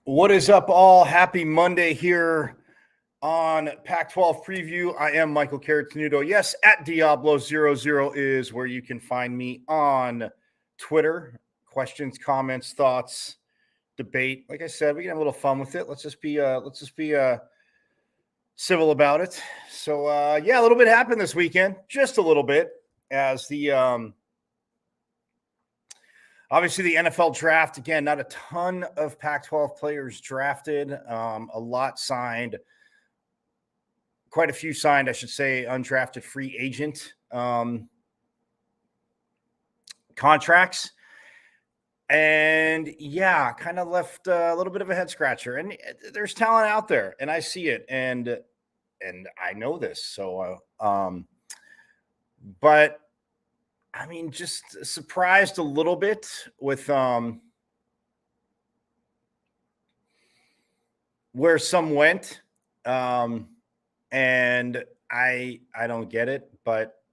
What is up, all? Happy Monday here on Pac-12 Preview. I am Michael Caratanudo. Yes, at Diablo00 is where you can find me on Twitter. Questions, comments, thoughts, debate. Like I said, we can have a little fun with it. Let's just be civil about it. So yeah, a little bit happened this weekend, just a little bit, as the obviously the NFL draft. Again, not a ton of Pac-12 players drafted, a lot signed, quite a few signed, I should say, undrafted free agent contracts. And yeah, kind of left a little bit of a head scratcher. And there's talent out there, and I see it, and I know this. So, but I mean, just surprised a little bit with where some went, and I don't get it, but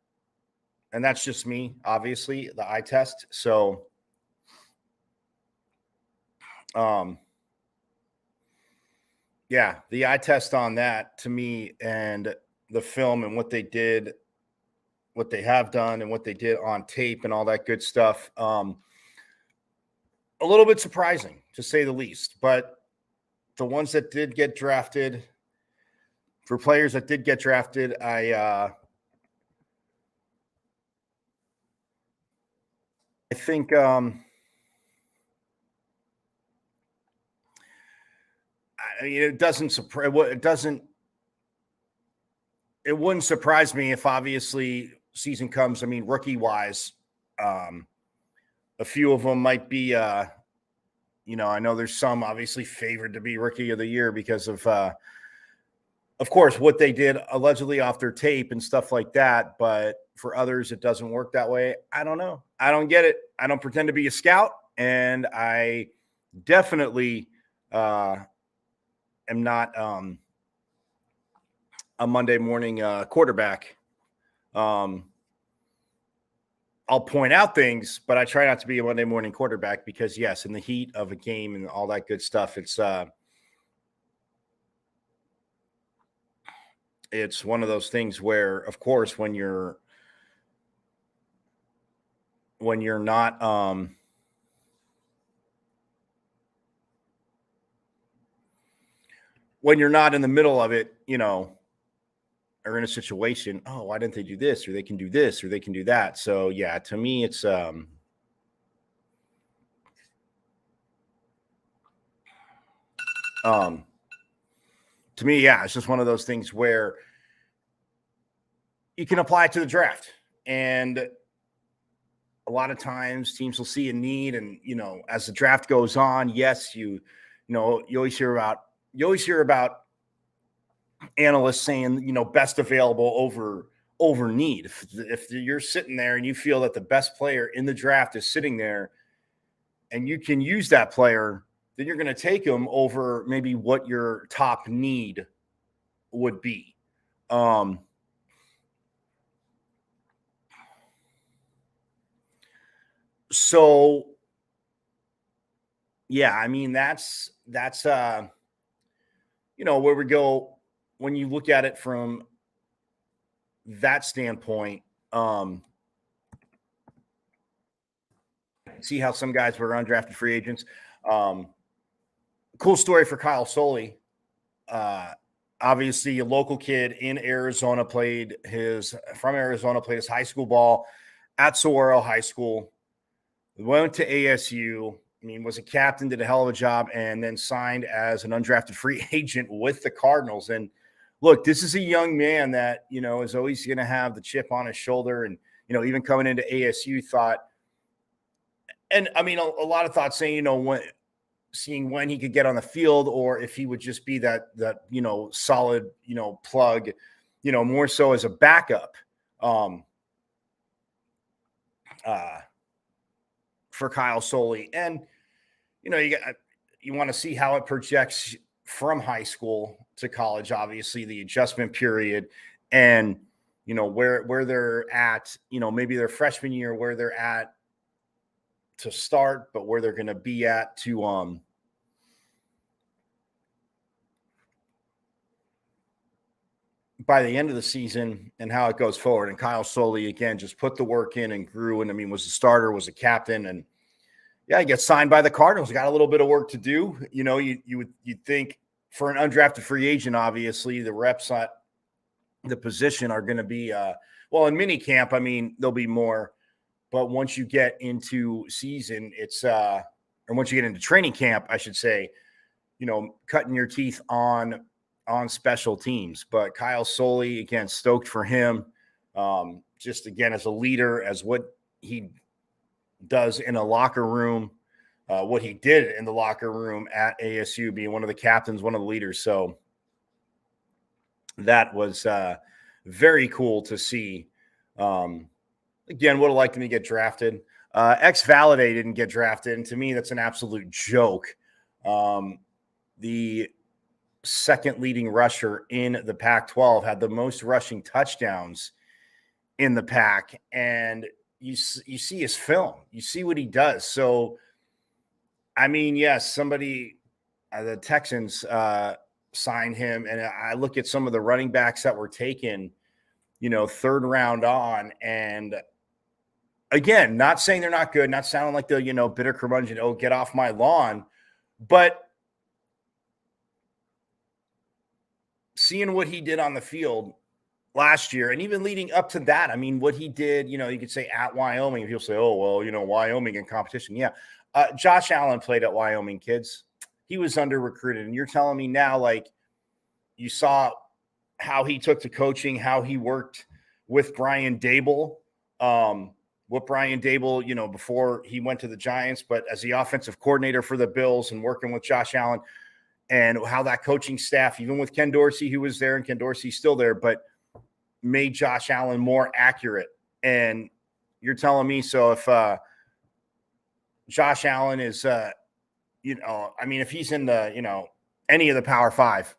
and that's just me, obviously, the eye test. So, yeah, the eye test on that to me, and the film and what they did, what they have done, and what they did on tape and all that good stuff. A little bit surprising, to say the least. But the ones that did get drafted, for players that did get drafted, I think it wouldn't surprise me if obviously season comes. I mean, rookie wise, a few of them might be I know there's some obviously favored to be rookie of the year because of course, what they did allegedly off their tape and stuff like that. But for others, it doesn't work that way. I don't know. I don't get it. I don't pretend to be a scout, and I definitely am not a Monday morning quarterback. I'll point out things, but I try not to be a Monday morning quarterback because, yes, in the heat of a game and all that good stuff, it's one of those things where, of course, when you're not when you're not in the middle of it, or in a situation, oh, why didn't they do this, or they can do this, or they can do that. So yeah, to me, it's to me, yeah, it's just one of those things where you can apply it to the draft. And a lot of times teams will see a need, and as the draft goes on, yes, you always hear about analysts saying, best available over need. If you're sitting there and you feel that the best player in the draft is sitting there and you can use that player, then you're going to take them over maybe what your top need would be. So yeah, I mean, that's where we go when you look at it from that standpoint. See how some guys were undrafted free agents. Cool story for Kyle Soley. Obviously, a local kid in Arizona, played his high school ball at Saguaro High School. Went to ASU. I mean, was a captain, did a hell of a job, and then signed as an undrafted free agent with the Cardinals. And look, this is a young man that, is always going to have the chip on his shoulder. And, even coming into ASU, thought, and I mean, a lot of thoughts saying, seeing when he could get on the field, or if he would just be that solid, plug, more so as a backup. For Kyle Soley. And, you want to see how it projects from high school to college, obviously the adjustment period, and, where they're at, maybe their freshman year, where they're at to start, but where they're going to be at to by the end of the season and how it goes forward. And Kyle Soley, again, just put the work in and grew. And I mean, was a starter, was a captain, and yeah, he gets signed by the Cardinals. Got a little bit of work to do. You know, you'd think for an undrafted free agent, obviously the reps at the position are going to be well, in mini camp, I mean, there'll be more, but once you get into season, it's or once you get into training camp, I should say, you know, cutting your teeth on special teams. But Kyle Soley, again, stoked for him. Just again, as a leader, as what he does in a locker room, what he did in the locker room at ASU, being one of the captains, one of the leaders. So that was very cool to see. Again, would have liked him to get drafted. X-Valide didn't get drafted, and to me, that's an absolute joke. The second leading rusher in the Pac-12 had the most rushing touchdowns in the Pac, and you see his film. You see what he does. So, I mean, yes, somebody, the Texans signed him, and I look at some of the running backs that were taken, you know, third round on, and again, not saying they're not good, not sounding like the, you know, bitter curmudgeon, oh, get off my lawn, but seeing what he did on the field last year, and even leading up to that, I mean, what he did, you know, you could say at Wyoming, people say, oh, well, you know, Wyoming in competition. Yeah. Josh Allen played at Wyoming, kids. He was under recruited. And you're telling me now, like, you saw how he took to coaching, how he worked with Brian Dable, what Brian Dable, you know, before he went to the Giants, but as the offensive coordinator for the Bills and working with Josh Allen, and how that coaching staff, even with Ken Dorsey, who was there, and Ken Dorsey's still there, but made Josh Allen more accurate. And you're telling me, so if Josh Allen is, you know, I mean, if he's in the, you know, any of the Power Five,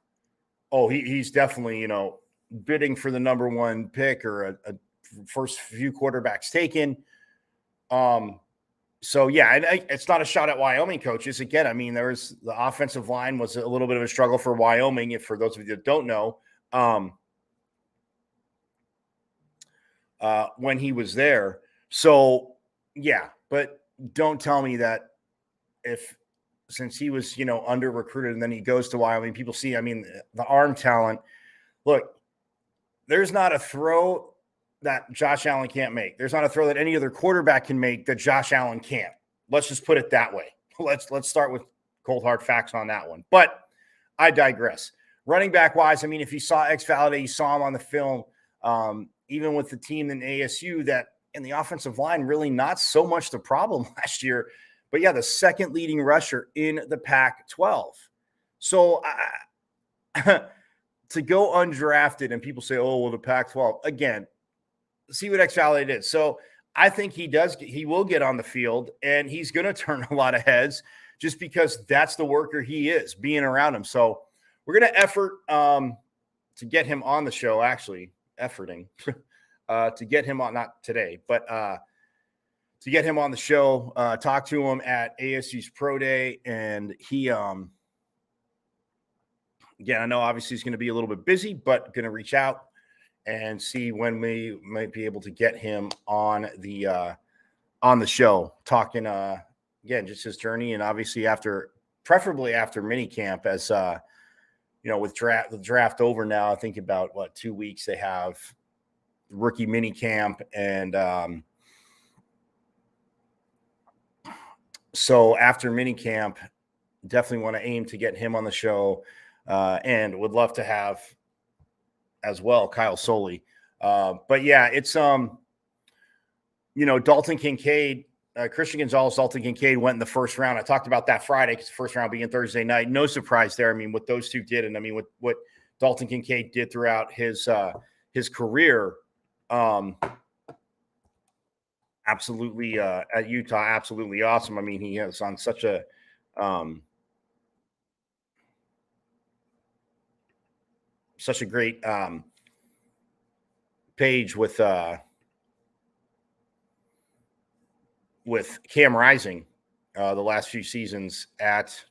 oh, he's definitely, you know, bidding for the number one pick or a first few quarterbacks taken. So, yeah, and it's not a shot at Wyoming coaches. Again, I mean, the offensive line was a little bit of a struggle for Wyoming, if for those of you that don't know, when he was there. So, yeah, but don't tell me that since he was, you know, under recruited and then he goes to Wyoming, people see, I mean, the arm talent. Look, there's not a throw that Josh Allen can't make. There's not a throw that any other quarterback can make that Josh Allen can't. Let's just put it that way. Let's start with cold hard facts on that one. But I digress. Running back wise, I mean, if you saw X-Valide, you saw him on the film, even with the team in ASU, that in the offensive line, really not so much the problem last year. But yeah, the second leading rusher in the Pac-12. So to go undrafted and people say, oh, well, the Pac-12, again, see what X-Valide did. So I think he will get on the field, and he's going to turn a lot of heads just because that's the worker he is, being around him. So we're going to effort to get him on the show, actually, efforting to get him on, not today, but to get him on the show, talk to him at ASU's Pro Day. And he, again, I know obviously he's going to be a little bit busy, but going to reach out and see when we might be able to get him on the show, talking again, just his journey, and obviously preferably after mini camp, as you know, with the draft over now, I think about 2 weeks they have rookie mini camp, and so after mini camp, definitely want to aim to get him on the show, and would love to have as well Kyle Soley. But yeah, it's you know, Dalton Kincaid, Christian Gonzalez, Dalton Kincaid went in the first round. I talked about that Friday because the first round being Thursday night. No surprise there. I mean, what those two did, and I mean what Dalton Kincaid did throughout his career, absolutely at Utah, absolutely awesome. I mean, he is on such a great page with Cam Rising the last few seasons at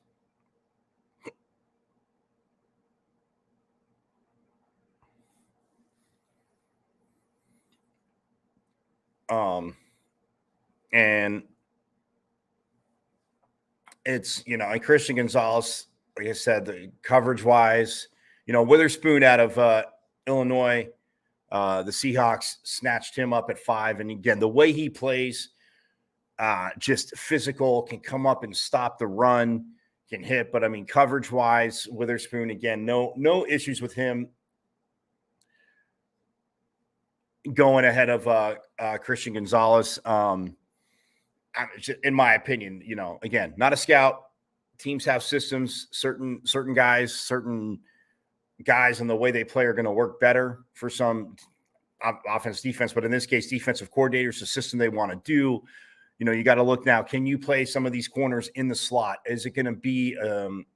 And it's, and Christian Gonzalez, like I said, the coverage wise, Witherspoon out of Illinois, the Seahawks snatched him up at 5. And again, the way he plays, just physical, can come up and stop the run, can hit. But I mean, coverage wise, Witherspoon, again, no issues with him going ahead of Christian Gonzalez. In my opinion, again, not a scout. Teams have systems. Certain guys and the way they play are going to work better for some offense, defense. But in this case, defensive coordinators, the system they want to do. You got to look now. Can you play some of these corners in the slot? Is it going to be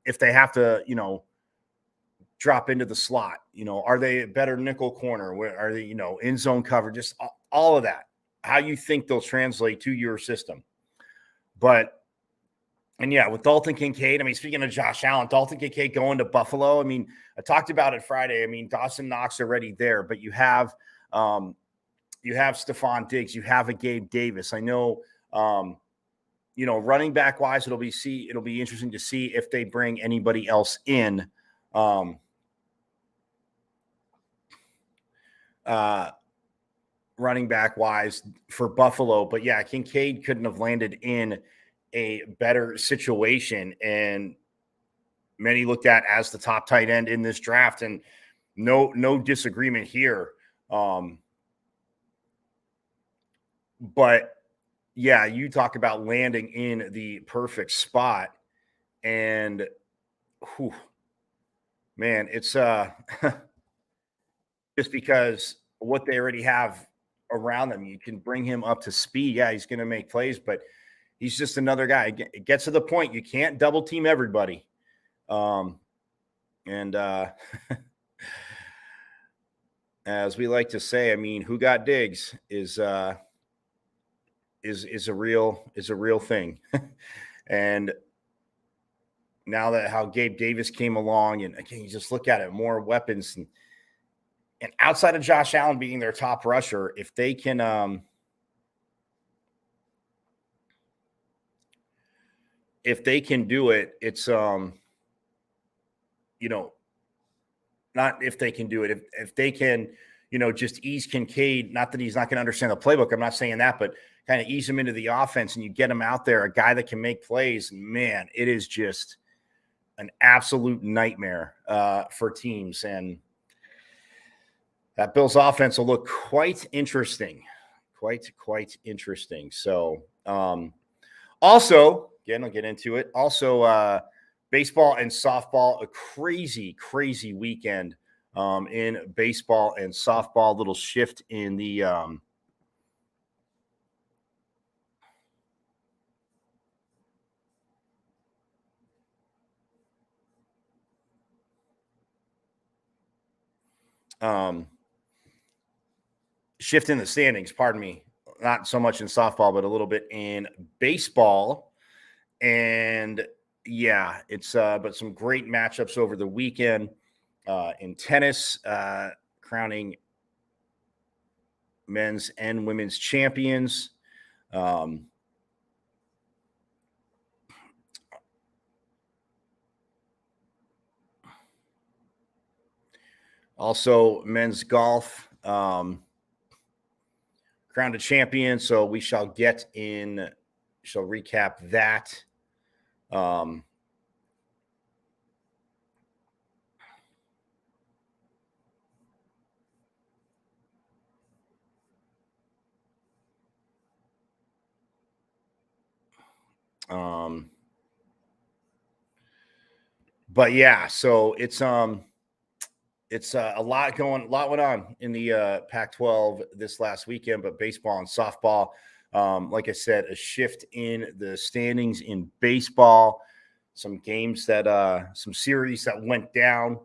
if they have to, drop into the slot? Are they a better nickel corner? Where are they? In zone cover? Just all of that. How you think they'll translate to your system. And yeah, with Dalton Kincaid, I mean, speaking of Josh Allen, Dalton Kincaid going to Buffalo. I mean, I talked about it Friday. I mean, Dawson Knox already there, but you have Stephon Diggs, you have a Gabe Davis. I know, running back wise, it'll be interesting to see if they bring anybody else in. Running back wise for Buffalo. But yeah, Kincaid couldn't have landed in a better situation, and many looked at as the top tight end in this draft, and no disagreement here. But yeah, you talk about landing in the perfect spot, and man, it's just because what they already have around them, you can bring him up to speed. Yeah, he's going to make plays, but he's just another guy. It gets to the point you can't double team everybody. As we like to say, I mean, who got Diggs is a real thing. And now that how Gabe Davis came along, and again, you just look at it, more weapons, and outside of Josh Allen being their top rusher, if they can do it, it's not if they can do it, if they can, just ease Kincaid, not that he's not going to understand the playbook. I'm not saying that, but kind of ease him into the offense, and you get him out there, a guy that can make plays. Man, it is just an absolute nightmare for teams. And that Bills offense will look quite interesting, quite interesting. So also, again, I'll get into it. Also, baseball and softball, a crazy weekend in baseball and softball. Little shift in the shift in the standings, pardon me. Not so much in softball, but a little bit in baseball. And yeah, it's but some great matchups over the weekend in tennis, crowning men's and women's champions. Also, men's golf crowned a champion. So we shall recap that. But yeah, so it's a lot went on in the Pac-12 this last weekend, but baseball and softball, like I said, a shift in the standings in baseball, some games that some series that went down.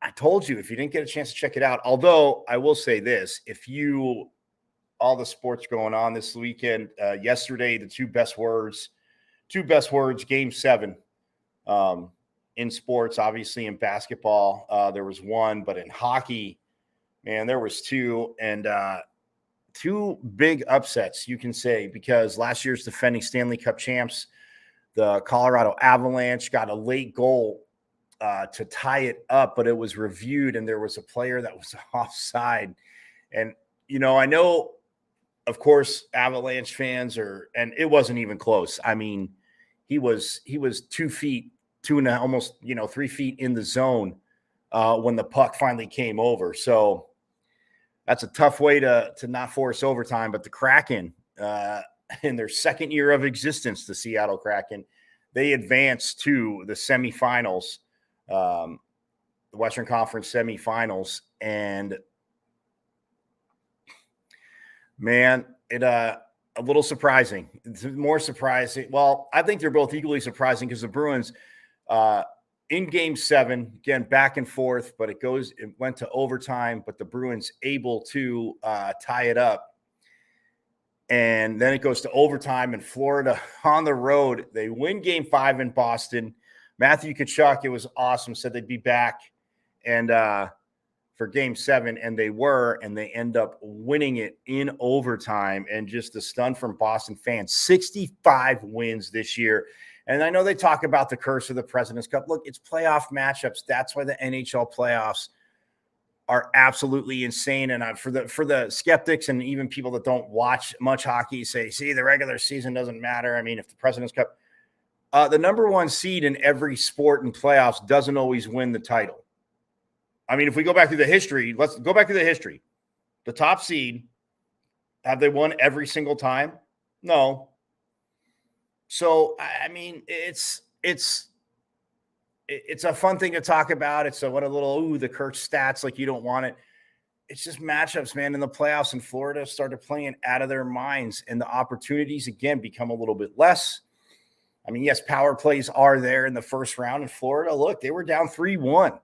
I told you, if you didn't get a chance to check it out, although I will say this, all the sports going on this weekend, yesterday, the two best words, game 7, in sports, obviously in basketball, there was one, but in hockey, man, there was 2. And two big upsets, you can say, because last year's defending Stanley Cup champs, the Colorado Avalanche, got a late goal to tie it up, but it was reviewed and there was a player that was offside. And, I know, of course, Avalanche fans and it wasn't even close. I mean, he was 2 feet, 2.5, almost, 3 feet in the zone when the puck finally came over. So that's a tough way to not force overtime. But the Kraken, in their second year of existence, the Seattle Kraken, they advanced to the semifinals, the Western Conference semifinals. And man, it a little surprising. It's more surprising. Well, I think they're both equally surprising because the Bruins in Game 7, again, back and forth, but it went to overtime, but the Bruins able to tie it up. And then it goes to overtime in Florida on the road. They win Game 5 in Boston. Matthew Tkachuk, it was awesome, said they'd be back and for Game 7, and they were, and they end up winning it in overtime. And just the stun from Boston fans, 65 wins this year. And I know they talk about the curse of the President's Cup. Look, it's playoff matchups. That's why the NHL playoffs are absolutely insane. And for the skeptics and even people that don't watch much hockey say, see, the regular season doesn't matter. I mean, if the President's Cup, the number one seed in every sport in playoffs doesn't always win the title. I mean, if we go back through the history, let's go back to the history. The top seed, have they won every single time? No. So, I mean, it's a fun thing to talk about. It's the Kirk stats, like you don't want it. It's just matchups, man. In the playoffs in Florida started playing out of their minds, and the opportunities, again, become a little bit less. I mean, yes, power plays are there in the first round in Florida. Look, they were down 3-1.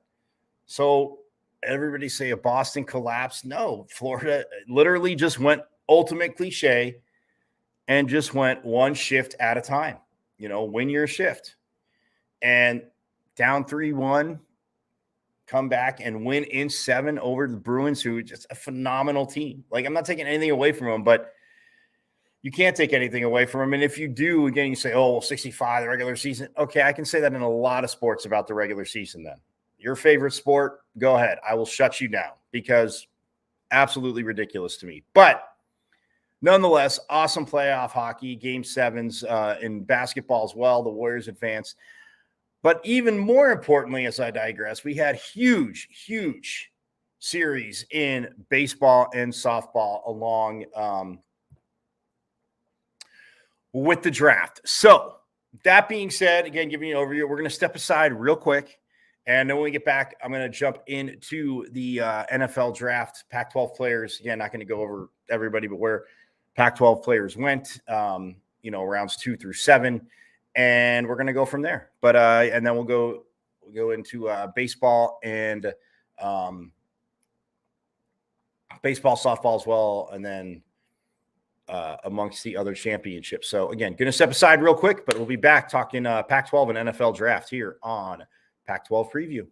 So everybody say a Boston collapse. No, Florida literally just went ultimate cliche and just went one shift at a time, win your shift. And down 3-1, come back and win in 7 over the Bruins, who are just a phenomenal team. Like, I'm not taking anything away from them, but you can't take anything away from them. And if you do, again, you say, 65, the regular season. Okay, I can say that in a lot of sports about the regular season then. Your favorite sport, go ahead. I will shut you down because absolutely ridiculous to me. But nonetheless, awesome playoff hockey, Game 7s in basketball as well. The Warriors advance. But even more importantly, as I digress, we had huge series in baseball and softball along with the draft. So that being said, again, giving you an overview, we're going to step aside real quick. And then when we get back, I'm going to jump into the NFL draft, Pac-12 players. Again, not going to go over everybody, but where Pac-12 players went, rounds 2 through 7. And we're going to go from there. But and then we'll go into baseball and baseball, softball as well, and then amongst the other championships. So again, going to step aside real quick, but we'll be back talking Pac-12 and NFL draft here on Pac-12 Preview.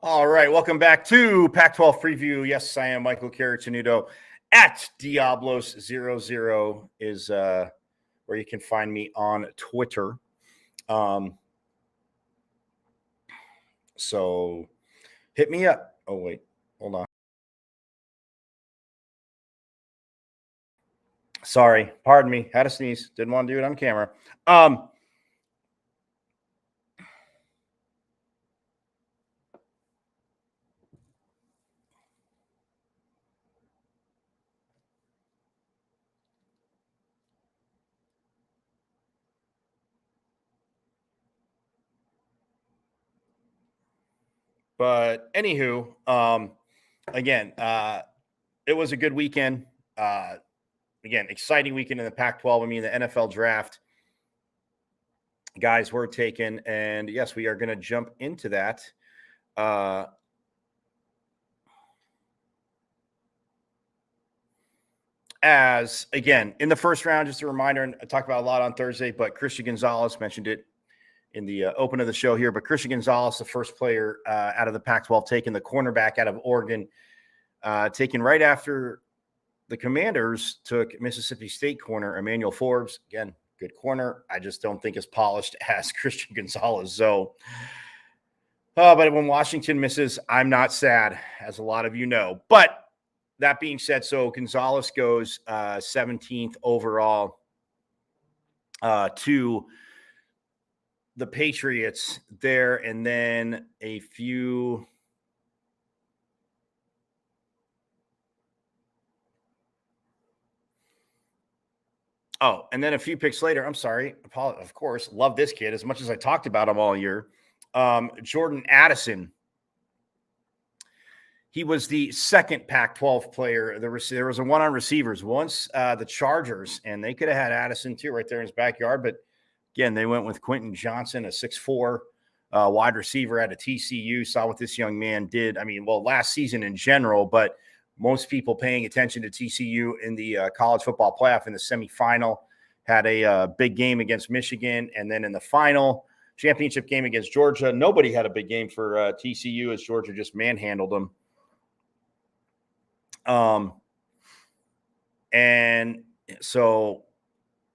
All right, welcome back to Pac-12 Preview. Yes, I am Michael Carachanuto at Diablos00 is where you can find me on Twitter. So hit me up. Oh, wait, hold on. Sorry, pardon me. Had a sneeze. Didn't want to do it on camera. But anywho, again, it was a good weekend. Again, exciting weekend in the Pac-12. I mean, the NFL draft guys were taken, and yes, we are going to jump into that. As again, in the first round, just a reminder, and I talked about a lot on Thursday, but Christian Gonzalez mentioned it in the open of the show here. But Christian Gonzalez, the first player out of the Pac-12, taken the cornerback out of Oregon, taken right after the Commanders took Mississippi State corner Emmanuel Forbes. Again, good corner. I just don't think as polished as Christian Gonzalez. So, but when Washington misses, I'm not sad, as a lot of you know. But that being said, so Gonzalez goes 17th overall to the Patriots there, and then a few. Oh, and then a few picks later, I'm sorry, of course, love this kid as much as I talked about him all year. Jordan Addison. He was the second Pac-12 player. There was a one on receivers. Once the Chargers, and they could have had Addison too right there in his backyard. But again, they went with Quentin Johnson, a 6'4" wide receiver out of TCU. Saw what this young man did. I mean, well, last season in general, but most people paying attention to TCU in the college football playoff in the semifinal had a big game against Michigan. And then in the final championship game against Georgia, nobody had a big game for TCU as Georgia just manhandled them. And so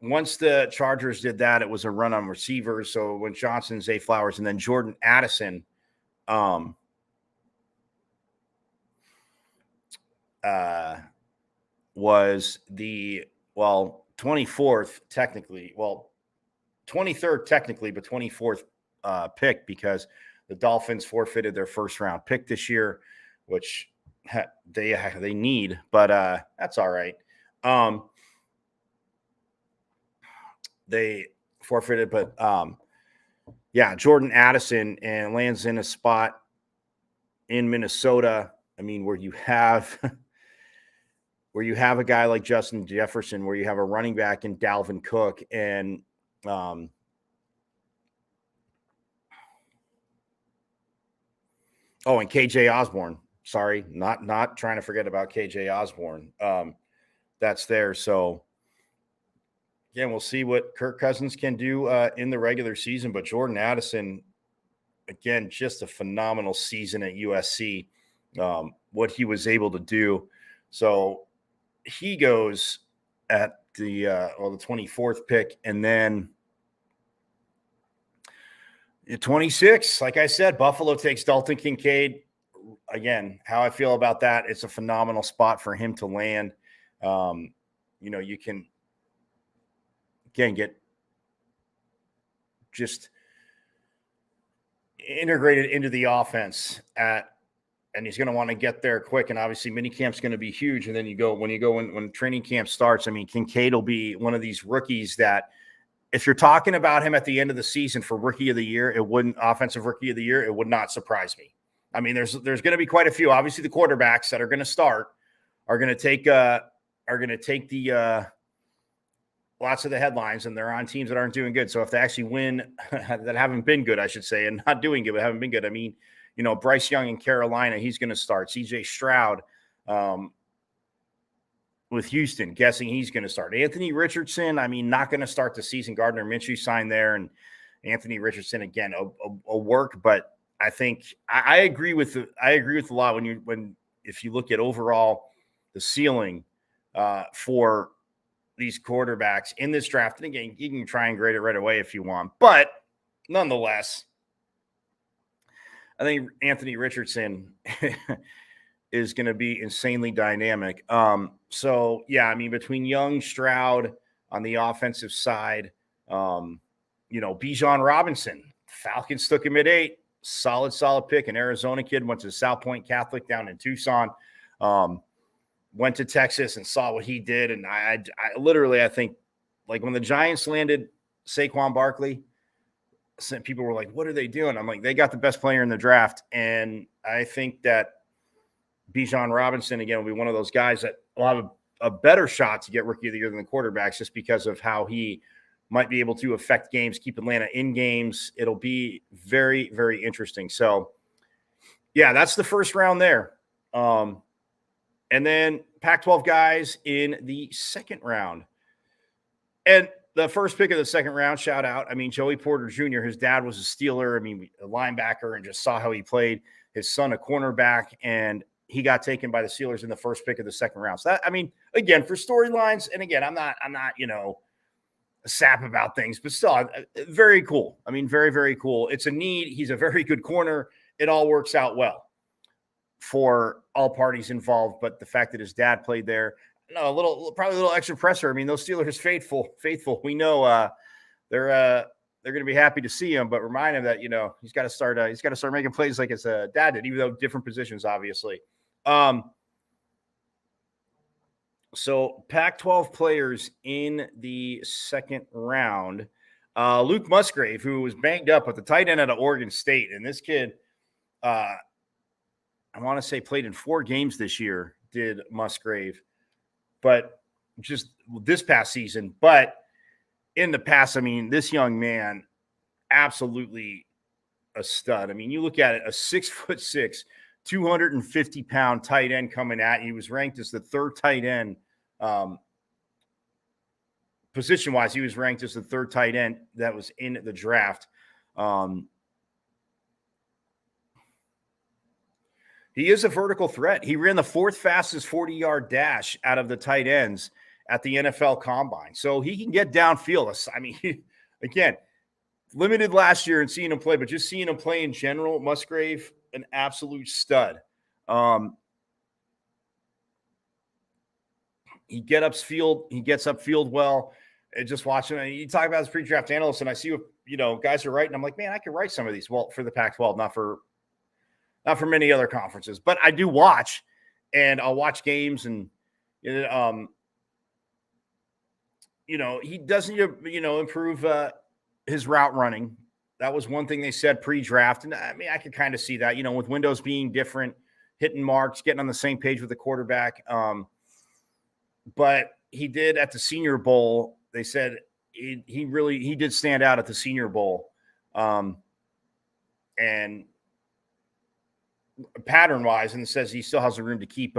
once the Chargers did that, it was a run on receivers. So when Johnson, Zay Flowers, and then Jordan Addison, was the 24th technically, 23rd technically, but 24th pick, because the Dolphins forfeited their first round pick this year, which they need, but that's all right. They forfeited, but yeah, Jordan Addison, and lands in a spot in Minnesota. I mean, where you have a guy like Justin Jefferson, where you have a running back in Dalvin Cook, and and KJ Osborne. Sorry, not trying to forget about KJ Osborne. That's there. So again, we'll see what Kirk Cousins can do in the regular season. But Jordan Addison, again, just a phenomenal season at USC. What he was able to do. So he goes at the 24th pick, and then 26. Like I said, Buffalo takes Dalton Kincaid. Again, how I feel about that, it's a phenomenal spot for him to land. You can again get just integrated into the offense and he's going to want to get there quick. And obviously minicamp's going to be huge. And then when training camp starts, I mean, Kincaid will be one of these rookies that, if you're talking about him at the end of the season for rookie of the year, offensive rookie of the year, it would not surprise me. I mean, there's going to be quite a few. Obviously, the quarterbacks that are going to start are going to take the lots of the headlines, and they're on teams that aren't doing good. So if they actually win, that haven't been good, I should say, and not doing good, but haven't been good. I mean, Bryce Young in Carolina, he's going to start. CJ Stroud with Houston, guessing he's going to start. Anthony Richardson, I mean, not going to start the season. Gardner Minshew signed there, and Anthony Richardson, again, a work, but I think I agree with a lot if you look at overall the ceiling for these quarterbacks in this draft. And again, you can try and grade it right away if you want, but nonetheless, I think Anthony Richardson is going to be insanely dynamic. So yeah, I mean, between Young, Stroud on the offensive side, Bijan Robinson, Falcons took him at 8. Solid pick. An Arizona kid, went to South Point Catholic down in Tucson, went to Texas and saw what he did. And I literally, I think, like when the Giants landed Saquon Barkley, people were like, what are they doing? I'm like, they got the best player in the draft. And I think that Bijan Robinson, again, will be one of those guys that will have a better shot to get rookie of the year than the quarterbacks just because of how he might be able to affect games, keep Atlanta in games. It'll be very, very interesting. So, yeah, that's the first round there. And then Pac-12 guys in the second round. And the first pick of the second round, shout out. I mean, Joey Porter Jr., his dad was a Steeler. I mean, a linebacker, and just saw how he played. His son, a cornerback, and he got taken by the Steelers in the first pick of the second round. So that, I mean, again, for storylines, and again, I'm not, a sap about things, but still very cool. I mean, very, very cool. It's a need. He's a very good corner. It all works out well for all parties involved. But the fact that his dad played there, probably a little extra pressure. I mean, those Steelers faithful. We know they're going to be happy to see him, but remind him that, he's got to start making plays like his dad did, even though different positions, obviously. So Pac-12 players in the second round. Luke Musgrave, who was banged up at the tight end out of Oregon State. And this kid, I want to say played in 4 games this year, did Musgrave. But just this past season. But in the past, I mean, this young man, absolutely a stud. I mean, you look at it, a 6'6", 250-pound tight end coming at you. He was ranked as the third tight end. Position-wise, he was ranked as the third tight end that was in the draft. He is a vertical threat. He ran the 4th fastest 40-yard dash out of the tight ends at the NFL Combine. So he can get downfield. I mean, again, limited last year and seeing him play, but just seeing him play in general, Musgrave, an absolute stud. He gets upfield well. And just watching, you talk about his pre-draft analyst, and I see what guys are writing. I'm like, man, I could write some of these. Well, for the Pac-12, not for many other conferences, but I do watch, and I'll watch games, and he does need to improve his route running. That was one thing they said pre-draft, and I mean, I could kind of see that, with windows being different, hitting marks, getting on the same page with the quarterback. But he did at the Senior Bowl. They said he did stand out at the Senior Bowl, and pattern-wise, and it says he still has the room to keep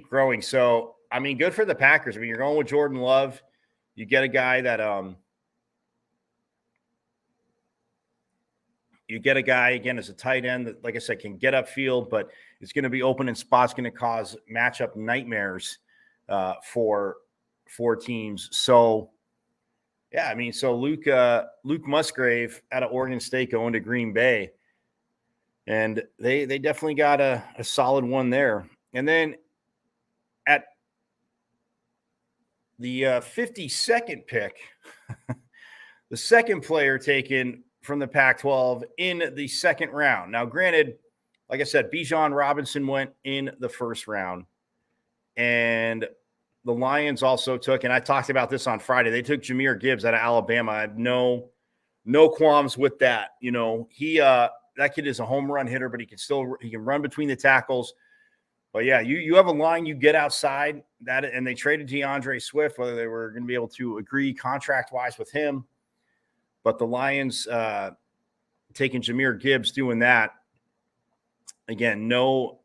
growing. So, I mean, good for the Packers. I mean, you're going with Jordan Love. You get a guy that again, as a tight end that, like I said, can get upfield, but it's going to be open in spots, going to cause matchup nightmares for teams. So, yeah, I mean, so Luke Musgrave out of Oregon State going to Green Bay, and they definitely got a solid one there. And then at the 52nd pick, the second player taken from the Pac-12 in the second round. Now, granted, like I said, Bijan Robinson went in the first round, and the Lions also took, and I talked about this on Friday, they took Jahmyr Gibbs out of Alabama. I have no qualms with that. That kid is a home run hitter, but he can run between the tackles. But yeah, you have a line, you get outside that, and they traded DeAndre Swift, whether they were going to be able to agree contract-wise with him. But the Lions taking Jahmyr Gibbs, doing that. Again, no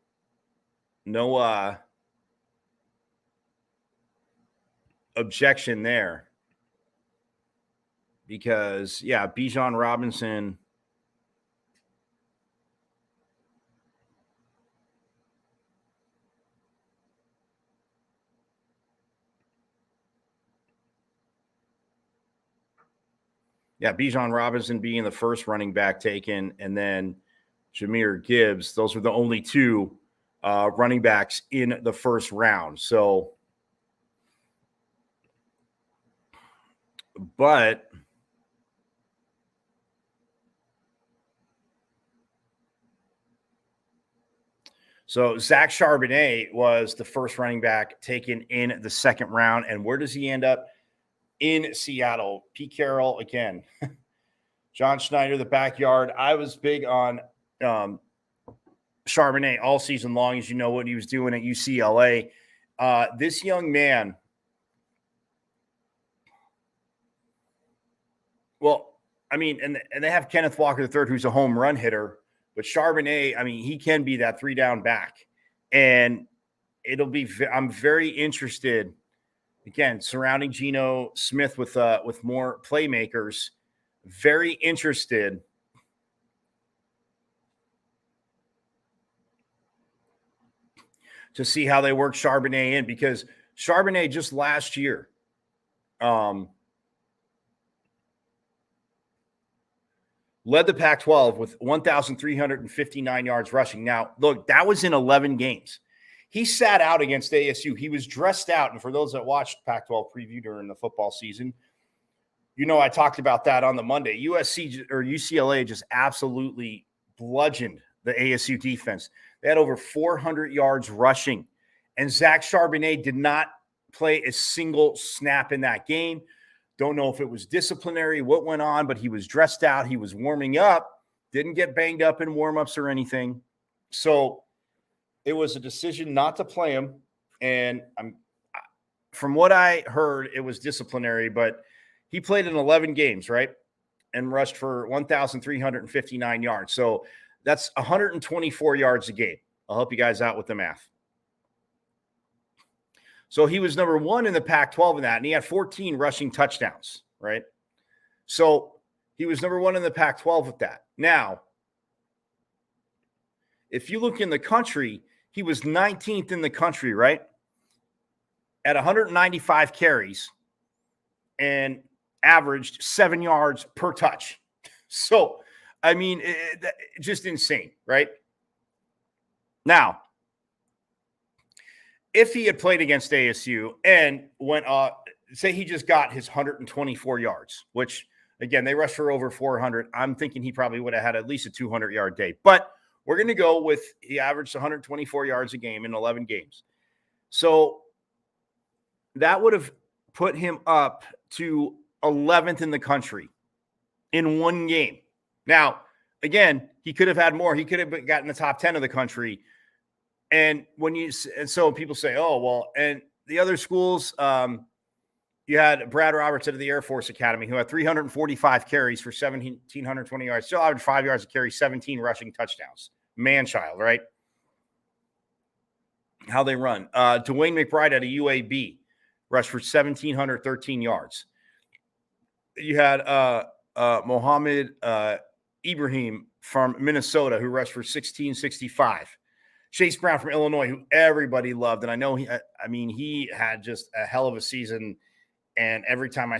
objection there, because Bijan Robinson. Yeah, Bijan Robinson being the first running back taken, and then Jahmyr Gibbs. Those were the only 2 running backs in the first round. So, but Zach Charbonnet was the first running back taken in the second round. And where does he end up? in Seattle. Pete Carroll again. John Schneider, the backyard. I was big on Charbonnet all season long, as you know what he was doing at UCLA. This young man, well, I mean, and they have Kenneth Walker III, who's a home run hitter, but Charbonnet, I mean, he can be that 3-down back. And I'm very interested, again, surrounding Geno Smith with more playmakers, very interested to see how they work Charbonnet in, because Charbonnet just last year led the Pac-12 with 1,359 yards rushing. Now, look, that was in 11 games. He sat out against ASU. He was dressed out. And for those that watched Pac-12 Preview during the football season, you know I talked about that on the Monday. UCLA just absolutely bludgeoned the ASU defense. They had over 400 yards rushing. And Zach Charbonnet did not play a single snap in that game. Don't know if it was disciplinary, what went on, but he was dressed out. He was warming up, didn't get banged up in warmups or anything. So it was a decision not to play him. And from what I heard, it was disciplinary, but he played in 11 games, right? And rushed for 1,359 yards. So that's 124 yards a game. I'll help you guys out with the math. So he was number 1 in the Pac-12 in that, and he had 14 rushing touchdowns, right? So he was number 1 in the Pac-12 with that. Now, if you look in the country, he was 19th in the country, right? At 195 carries and averaged 7 yards per touch. So, I mean, just insane, right? Now, if he had played against ASU and went say he just got his 124 yards, which, again, they rushed for over 400. I'm thinking he probably would have had at least a 200-yard day. But we're going to go with he averaged 124 yards a game in 11 games. So that would have put him up to 11th in the country in one game. Now, again, he could have had more. He could have gotten the top 10 of the country. And so people say, oh, well, and the other schools, you had Brad Roberts out of the Air Force Academy, who had 345 carries for 1,720 yards, still averaged 5 yards a carry, 17 rushing touchdowns. Man-child, right? How they run. Dwayne McBride at a UAB rushed for 1,713 yards. You had Mohammed Ibrahim from Minnesota, who rushed for 1,665. Chase Brown from Illinois, who everybody loved. And I know he had just a hell of a season. And every time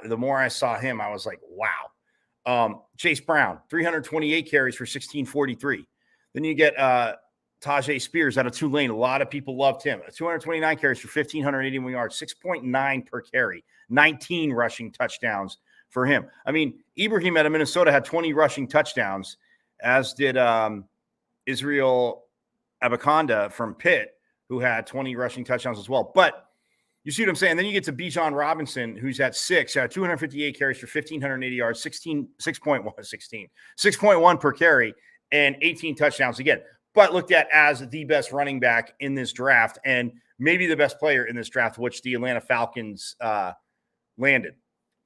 the more I saw him, I was like, wow. Chase Brown, 328 carries for 1,643. Then you get Tajay Spears out of Tulane. A lot of people loved him. 229 carries for 1,581 yards, 6.9 per carry, 19 rushing touchdowns for him. I mean, Ibrahim out of Minnesota had 20 rushing touchdowns, as did Israel Abaconda from Pitt, who had 20 rushing touchdowns as well. But you see what I'm saying? Then you get to Bijan Robinson, who's at 258 carries for 1,580 yards, 6.1 per carry, and 18 touchdowns again. But looked at as the best running back in this draft, and maybe the best player in this draft, which the Atlanta Falcons landed.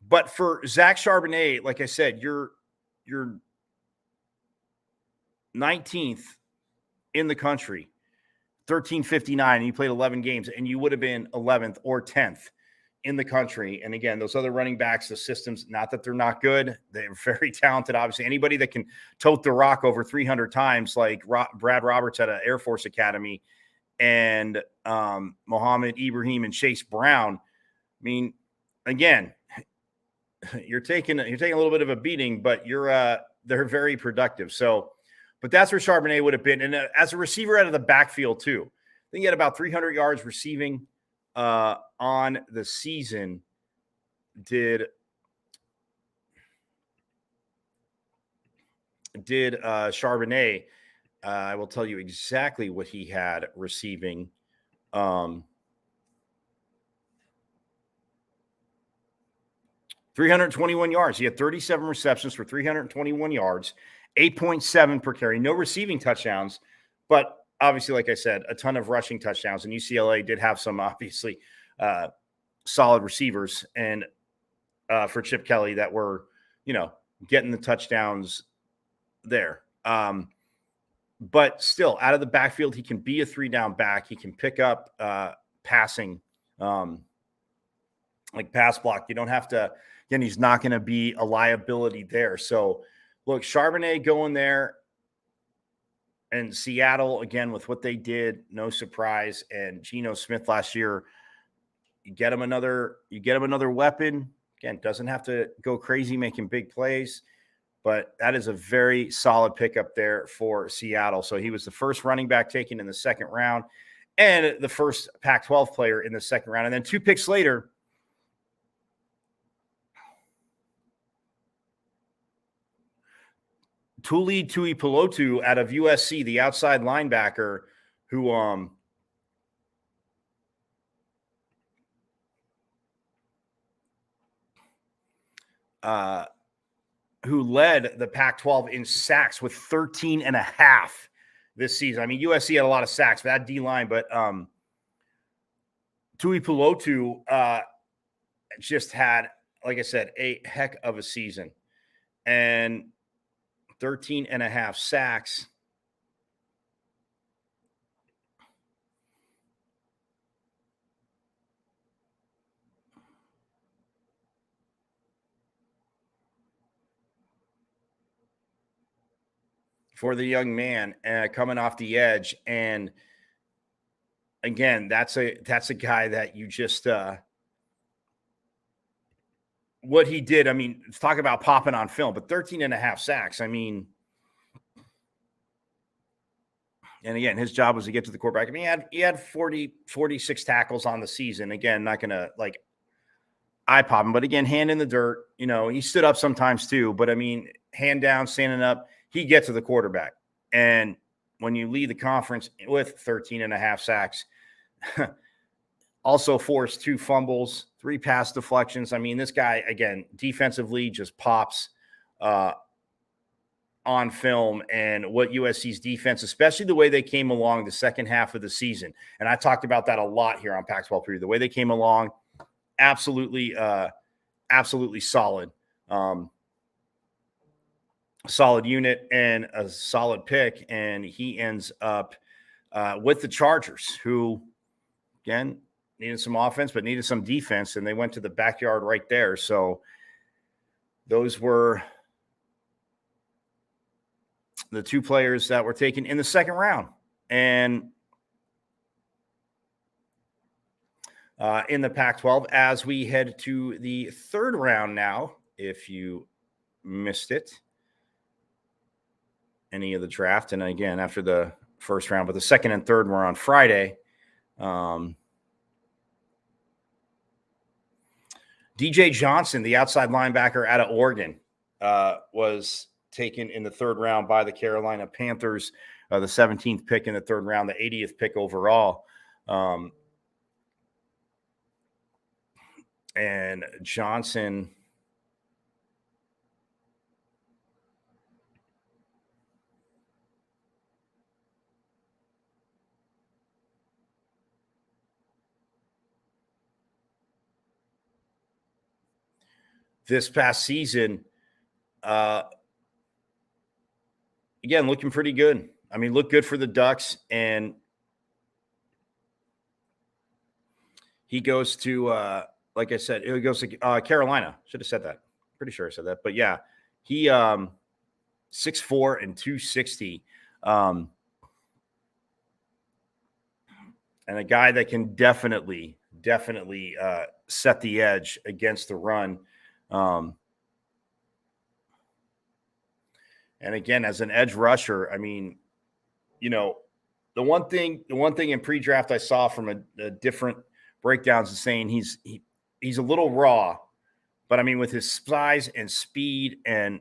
But for Zach Charbonnet, like I said, you're 19th in the country, 1,359, and you played 11 games, and you would have been 11th or 10th in the country. And again, those other running backs, the systems, not that they're not good, they're very talented. Obviously, anybody that can tote the rock over 300 times, like Brad Roberts at an Air Force Academy, and Mohammed Ibrahim and Chase Brown. I mean, again, you're taking a little bit of a beating, but they're very productive. So. But that's where Charbonnet would have been. And as a receiver out of the backfield, too, I think he had about 300 yards receiving on the season. Did Charbonnet. I will tell you exactly what he had receiving. 321 yards. He had 37 receptions for 321 yards, 8.7 per carry. No receiving touchdowns, but obviously, like I said, a ton of rushing touchdowns. And UCLA did have some obviously solid receivers and for Chip Kelly that were, getting the touchdowns there. But still, out of the backfield, he can be a 3-down back. He can pick up passing, like pass block. You don't have to, again, he's not going to be a liability there. So, look, Charbonnet going there, and Seattle, again, with what they did, no surprise. And Geno Smith last year, you get him another weapon. Again, doesn't have to go crazy making big plays, but that is a very solid pickup there for Seattle. So he was the first running back taken in the second round and the first Pac-12 player in the second round. And then 2 picks later, Tuli Tuipulotu out of USC, the outside linebacker who led the Pac-12 in sacks with 13 and a half this season. I mean, USC had a lot of sacks for that D-line, but Tuipulotu just had, like I said, a heck of a season. And 13 and a half sacks. For the young man coming off the edge. And again, that's a guy that you just what he did. I mean, let's talk about popping on film, but 13 and a half sacks. I mean, and again, his job was to get to the quarterback. I mean, he had 46 tackles on the season. Again, not going to like eye pop him, but again, hand in the dirt. He stood up sometimes too, but I mean, hand down, standing up, he gets to the quarterback. And when you lead the conference with 13 and a half sacks, also forced 2 fumbles, 3 pass deflections. I mean, this guy, again, defensively just pops on film, and what USC's defense, especially the way they came along the second half of the season. And I talked about that a lot here on Pac-12 Preview. The way they came along, absolutely solid. Solid unit and a solid pick. And he ends up with the Chargers, who, again, needed some offense, but needed some defense. And they went to the backyard right there. So those were the 2 players that were taken in the second round. And in the Pac-12, as we head to the third round now, if you missed it, any of the draft. And again, after the first round, but the second and third were on Friday. DJ Johnson, the outside linebacker out of Oregon, was taken in the third round by the Carolina Panthers, the 17th pick in the third round, the 80th pick overall. And Johnson, this past season, again, looking pretty good. I mean, look good for the Ducks. And he goes to, like I said, he goes to Carolina. Should have said that. Pretty sure I said that. But yeah, he 6'4" and 260. And a guy that can definitely set the edge against the run. And again, as an edge rusher, I mean, the one thing in pre-draft I saw from a different breakdowns is saying he's a little raw, but I mean, with his size and speed and,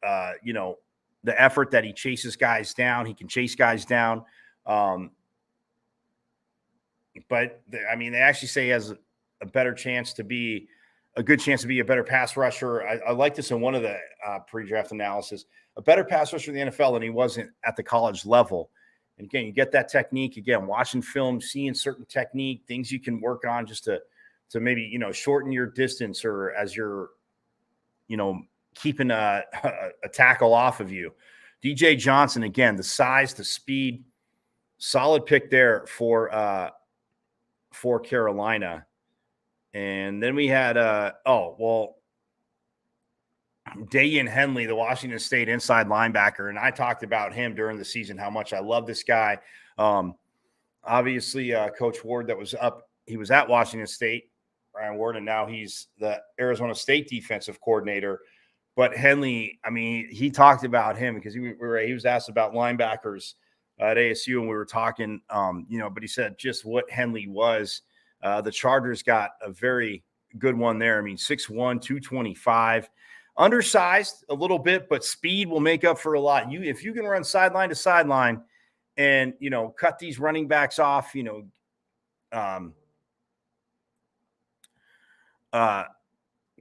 the effort that he chases guys down, he can chase guys down. But I mean, they actually say he has a better chance to be a good chance to be a better pass rusher. I like this in one of the pre-draft analysis, a better pass rusher in the NFL than he wasn't at the college level. And again, you get that technique, again, watching film, seeing certain technique, things you can work on just to maybe, shorten your distance, or as you're, keeping a tackle off of you. DJ Johnson, again, the size, the speed, solid pick there for Carolina. And then we had, Dayan Henley, the Washington State inside linebacker. And I talked about him during the season, how much I love this guy. Obviously, Coach Ward he was at Washington State, Ryan Ward, and now he's the Arizona State defensive coordinator. But Henley, I mean, he talked about him because he was asked about linebackers at ASU, and we were talking, but he said just what Henley was. The Chargers got a very good one there. I mean, 6'1", 225, undersized a little bit, but speed will make up for a lot. If you can run sideline to sideline and, cut these running backs off,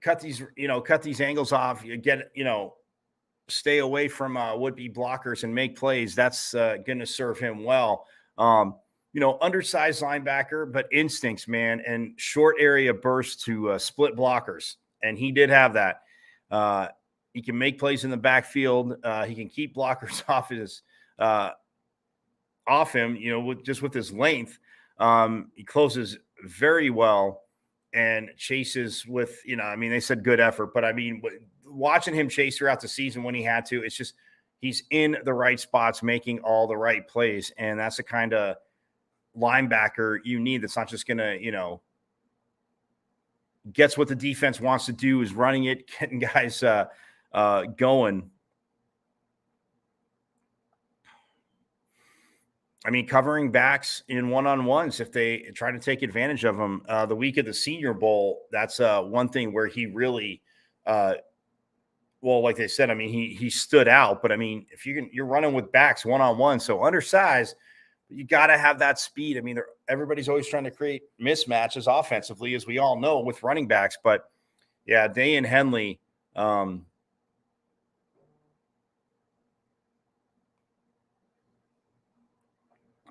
cut these angles off, you get, stay away from would-be blockers and make plays. That's going to serve him well. Undersized linebacker, but instincts, man, and short area burst to split blockers. And he did have that. He can make plays in the backfield. He can keep blockers off him, with his length. He closes very well and chases with, they said good effort, but watching him chase throughout the season when he had to, it's just, he's in the right spots, making all the right plays. And that's the kind of linebacker you need. That's not just going to, gets what the defense wants to do, is running it, getting guys going. Covering backs in one-on-ones, if they try to take advantage of them. The week of the Senior Bowl, that's one thing where he really, like they said, he stood out. But if you're running with backs one-on-one, so undersized, you got to have that speed. Everybody's always trying to create mismatches offensively, as we all know, with running backs. But yeah, Dayan Henley, and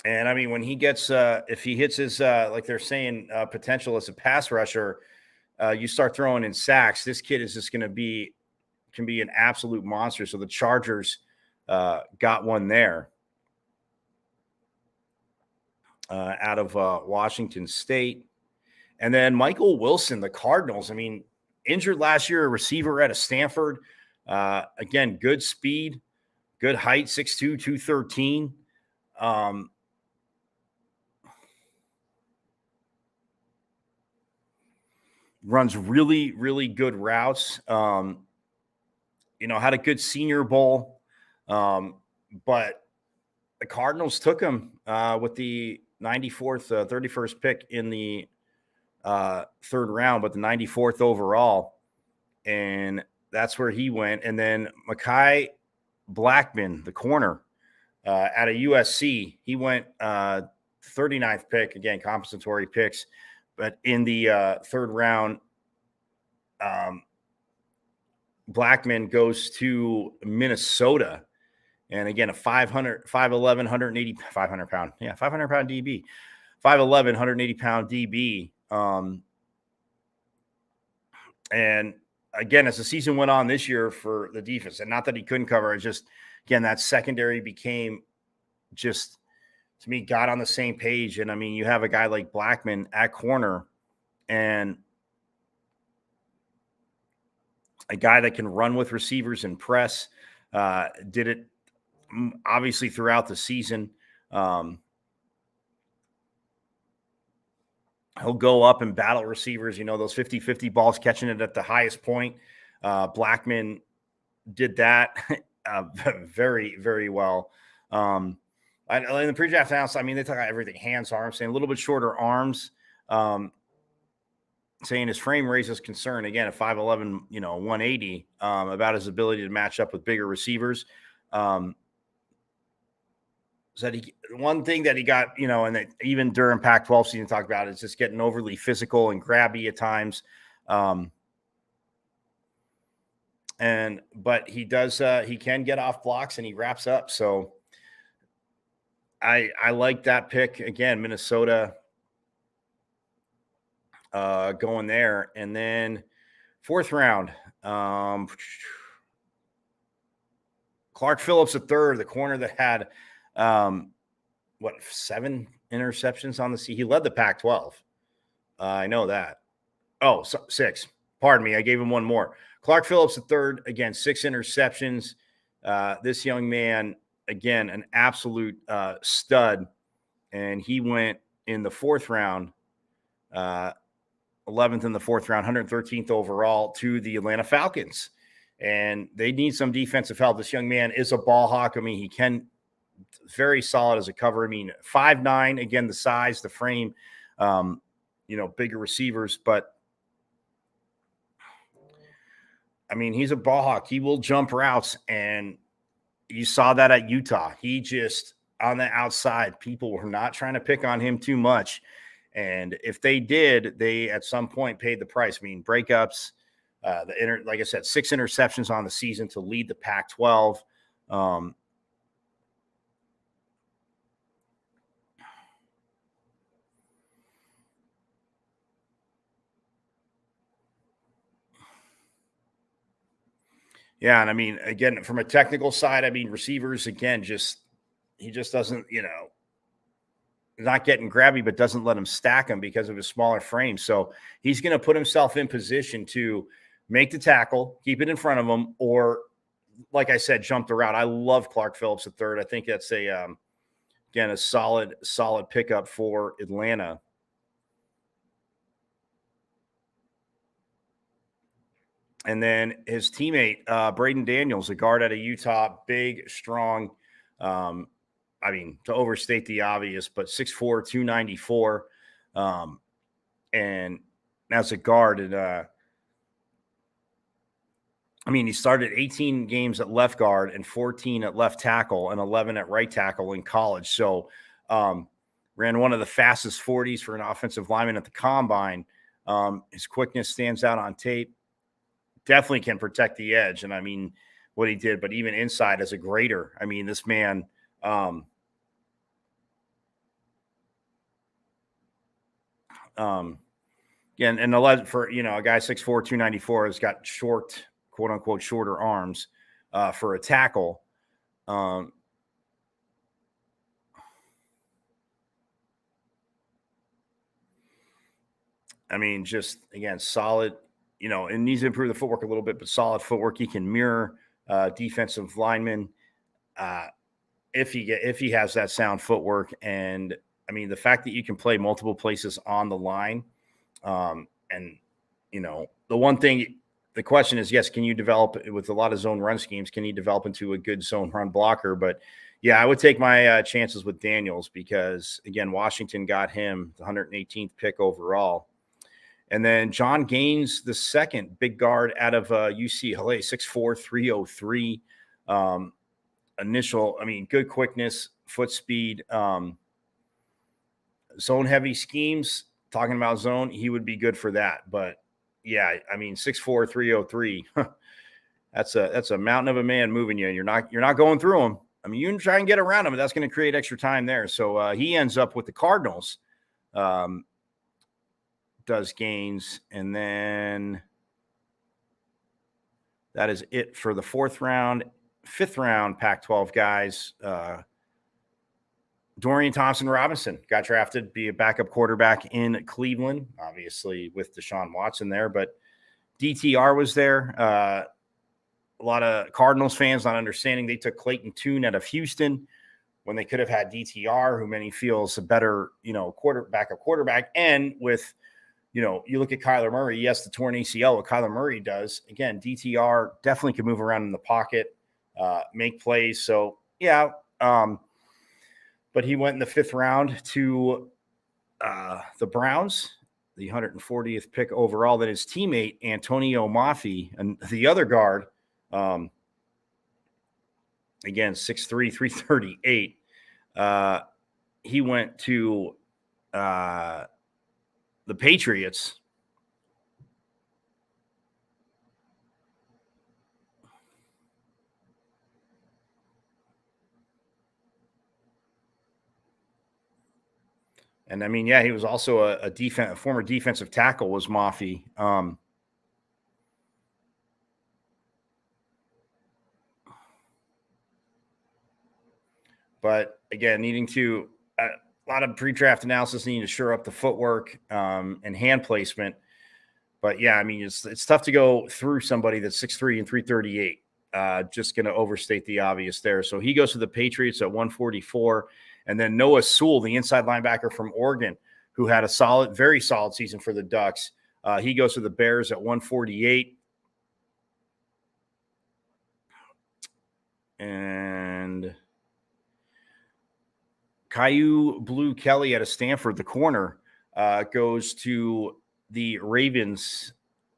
when he gets, if he hits his, like they're saying, potential as a pass rusher, you start throwing in sacks. This kid is just can be an absolute monster. So the Chargers got one there out of Washington State. And then Michael Wilson, the Cardinals. Injured last year, a receiver out of Stanford. Again, good speed, good height, 6'2", 213. Runs really, really good routes. Had a good Senior Bowl. But the Cardinals took him with the 94th, 31st pick in the third round, but the 94th overall. And that's where he went. And then Mekhi Blackman, the corner out of USC, he went 39th pick, again, compensatory picks. But in the third round, Blackman goes to Minnesota. And again, a 5'11", 180, 500 pound. Yeah, 500 pound DB. 5'11", 180 pound DB. And again, as the season went on this year for the defense, and not that he couldn't cover, it's just, again, that secondary became just, to me, got on the same page. And you have a guy like Blackman at corner and a guy that can run with receivers and press, did it obviously throughout the season. He'll go up and battle receivers, those 50-50 balls, catching it at the highest point. Blackman did that very, very well. In the pre-draft analysis, they talk about everything, hands, arms, saying a little bit shorter arms, saying his frame raises concern. Again, at 5'11", 180, about his ability to match up with bigger receivers. So one thing that he got, and that even during Pac-12 season talked about, is just getting overly physical and grabby at times. But he does, he can get off blocks and he wraps up. So I like that pick again, Minnesota going there. And then fourth round, Clark Phillips III, the corner that had 7 interceptions on the season. He led the Pac-12. I know that. Oh, 6. Pardon me. I gave him one more. Clark Phillips III, again, 6 interceptions. This young man, again, an absolute stud. And he went in the fourth round, 11th in the fourth round, 113th overall to the Atlanta Falcons. And they need some defensive help. This young man is a ball hawk. I mean, he can very solid as a cover. I mean, 5'9", again, the size, the frame, bigger receivers. But, I mean, he's a ball hawk. He will jump routes. And you saw that at Utah. He just, on the outside, people were not trying to pick on him too much. And if they did, they at some point paid the price. I mean, breakups, like I said, 6 interceptions on the season to lead the Pac-12. Yeah, and I mean, again, from a technical side, I mean, receivers, again, he just doesn't, not getting grabby, but doesn't let him stack him because of his smaller frame. So he's going to put himself in position to make the tackle, keep it in front of him, or, like I said, jump the route. I love Clark Phillips III. I think that's a solid pickup for Atlanta. And then his teammate, Braden Daniels, a guard out of Utah, big, strong. To overstate the obvious, but 6'4", 294. And as a guard, he started 18 games at left guard and 14 at left tackle and 11 at right tackle in college. So ran one of the fastest 40s for an offensive lineman at the combine. His quickness stands out on tape. Definitely can protect the edge. And I mean, what he did, but even inside as a grader, I mean, this man, again, and for, a guy 6'4", 294 has got short, quote unquote, shorter arms for a tackle. Just, again, solid, and needs to improve the footwork a little bit, but solid footwork. He can mirror defensive linemen if he has that sound footwork. And the fact that you can play multiple places on the line, the question is, yes, can you develop with a lot of zone run schemes? Can you develop into a good zone run blocker? But yeah, I would take my chances with Daniels because, again, Washington got him the 118th pick overall. And then John Gaines, the second, big guard out of UCLA, 6'4", 303. Good quickness, foot speed, zone heavy schemes. Talking about zone, he would be good for that. But yeah, 6'4", 303. That's a mountain of a man moving you, and you're not going through him. You can try and get around him, but that's going to create extra time there. So he ends up with the Cardinals. Does Gaines, and then that is it for the fourth round. Fifth round Pac-12 guys. Dorian Thompson-Robinson got drafted, be a backup quarterback in Cleveland, obviously with Deshaun Watson there, but DTR was there. A lot of Cardinals fans not understanding they took Clayton Tune out of Houston when they could have had DTR, who many feel is a better, quarterback. And with, you look at Kyler Murray, yes, the torn ACL, what Kyler Murray does. Again, DTR definitely can move around in the pocket, make plays. So, yeah. But he went in the fifth round to the Browns, the 140th pick overall. That his teammate, Antonio Mafi, and the other guard, again, 6'3", 338. He went to the Patriots. And I mean, yeah, he was also a former defensive tackle was Mafi. But again, needing to a lot of pre-draft analysis, needing to shore up the footwork and hand placement. But yeah, I mean, it's tough to go through somebody that's 6'3" and 338. Just going to overstate the obvious there. So he goes to the Patriots at 144. And then Noah Sewell, the inside linebacker from Oregon, who had a very solid season for the Ducks. He goes to the Bears at 148. And Caillou Blue Kelly out of Stanford, the corner, goes to the Ravens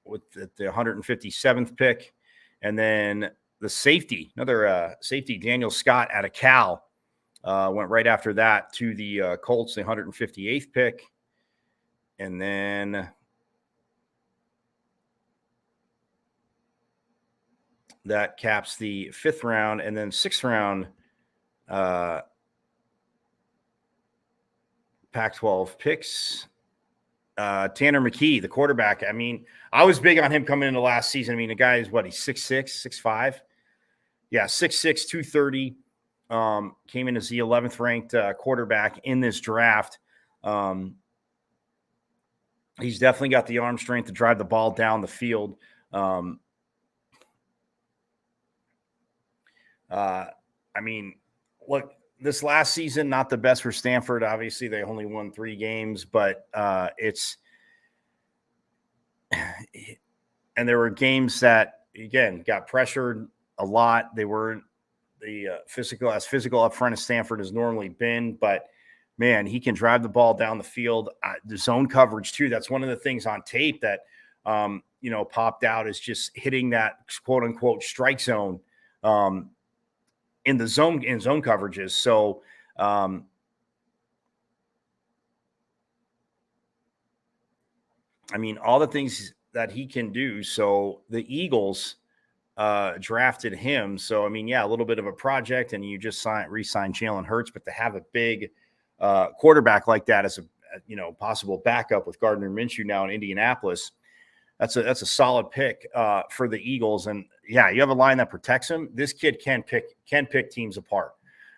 with the 157th pick. And then the safety, another safety, Daniel Scott out of Cal, went right after that to the Colts, the 158th pick. And then that caps the 5th round. And then 6th round, Pac-12 picks. Tanner McKee, the quarterback. I mean, I was big on him coming into last season. I mean, the guy is what? He's 6'6", 6'5". Yeah, 6'6", 230. Came in as the 11th ranked quarterback in this draft. He's definitely got the arm strength to drive the ball down the field. I mean, look, this last season, not the best for Stanford. Obviously, they only won 3 games, but and there were games that, again, got pressured a lot. They weren't the physical up front as Stanford has normally been, but man, he can drive the ball down the field. The zone coverage too. That's one of the things on tape that, popped out is just hitting that quote unquote strike zone in zone coverages. So, I mean, all the things that he can do. So the Eagles drafted him. So, I mean, yeah, a little bit of a project, and you just re-signed Jalen Hurts, but to have a big quarterback like that as a possible backup with Gardner Minshew now in Indianapolis, that's a solid pick for the Eagles. And yeah, you have a line that protects him. This kid can pick teams apart.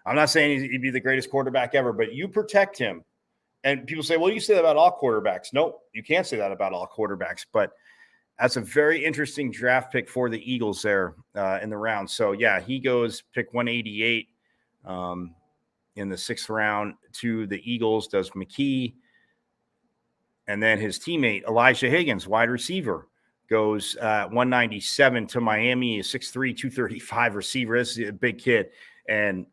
I'm not saying he'd be the greatest quarterback ever, but you protect him. And people say, well, you say that about all quarterbacks. No, you can't say that about all quarterbacks. But that's a very interesting draft pick for the Eagles there in the round. So, yeah, he goes pick 188 in the 6th round to the Eagles, does McKee. And then his teammate, Elijah Higgins, wide receiver, goes 197 to Miami, a 6'3", 235 receiver. This is a big kid. And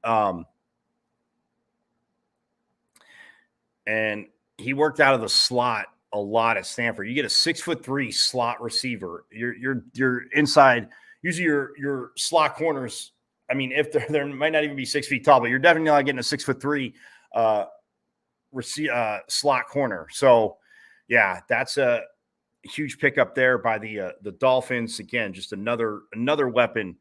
he worked out of the slot a lot at Stanford. You get a 6'3" slot receiver. You're inside. Usually your slot corners, I mean, if they might not even be 6 feet tall, but you're definitely not getting a 6'3" slot corner. So, yeah, that's a huge pickup there by the Dolphins. Again, just another weapon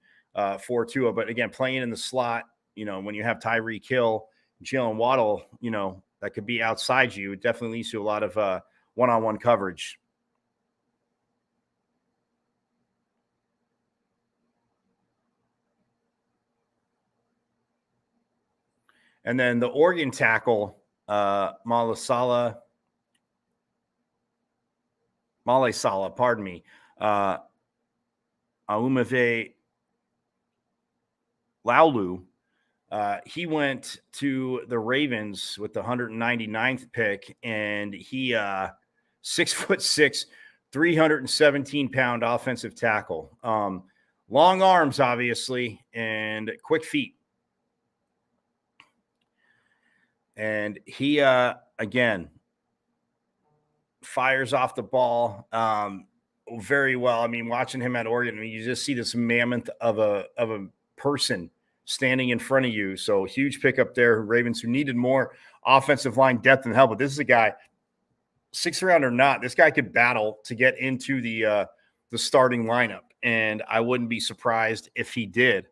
for Tua. But again, playing in the slot, when you have Tyreek Hill, Jalen Waddle, that could be outside you, it definitely leads to a lot of one-on-one coverage. And then the Oregon tackle, Male Sala, pardon me, Aumave Laulu. He went to the Ravens with the 199th pick, and he 6'6", 317-pound offensive tackle. Long arms, obviously, and quick feet. And he, again, fires off the ball very well. I mean, watching him at Oregon, I mean, you just see this mammoth of a person standing in front of you. So huge pickup there. Ravens, who needed more offensive line depth and help. But this is a guy, 6th round or not, this guy could battle to get into the starting lineup. And I wouldn't be surprised if he did.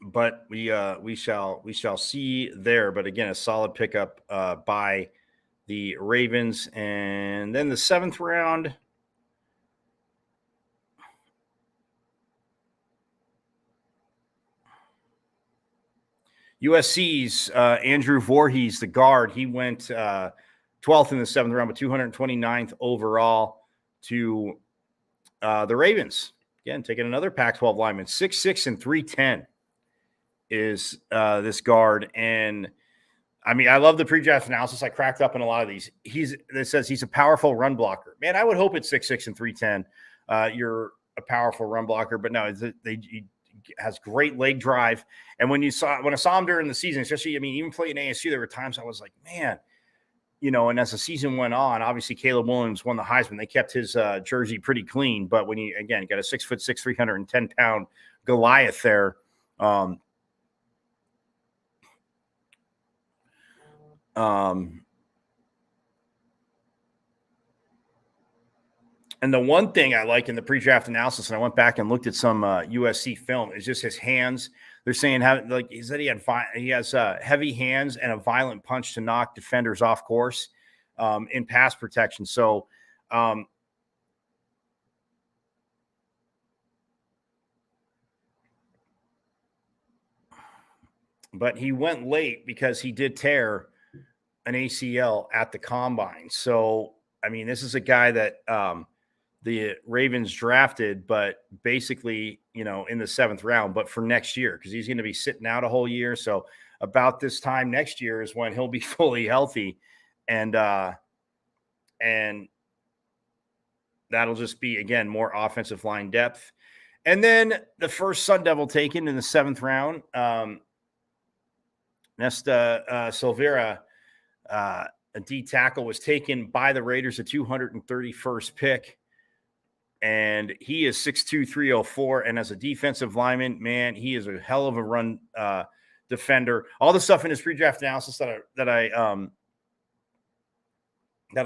but we shall see there. But again, a solid pickup by the Ravens. And then the 7th round, USC's Andrew Voorhees, the guard, he went 12th in the 7th round, but 229th overall to the Ravens. Again, taking another Pac-12 lineman, 6'6" and 310 is this guard. And I mean, I love the pre-draft analysis. I cracked up in a lot of these. It says he's a powerful run blocker. Man, I would hope it's 6'6" and 310. You're a powerful run blocker, but no, he has great leg drive. And when I saw him during the season, especially, I mean, even playing ASU, there were times I was like, man, and as the season went on, obviously Caleb Williams won the Heisman. They kept his jersey pretty clean. But when you got a 6'6", 310-pound Goliath there, and the one thing I like in the pre-draft analysis, and I went back and looked at some USC film, is just his hands. They're saying he said he has heavy hands and a violent punch to knock defenders off course in pass protection. So, but he went late because he did tear an ACL at the combine. So, I mean, this is a guy that the Ravens drafted, but basically, in the 7th round, but for next year, because he's going to be sitting out a whole year. So about this time next year is when he'll be fully healthy. And that'll just be, again, more offensive line depth. And then the first Sun Devil taken in the 7th round, Nesta Silvera, a D tackle, was taken by the Raiders, the 231st pick. And he is 6'2", 304. And as a defensive lineman, man, he is a hell of a run defender. All the stuff in his pre-draft analysis that I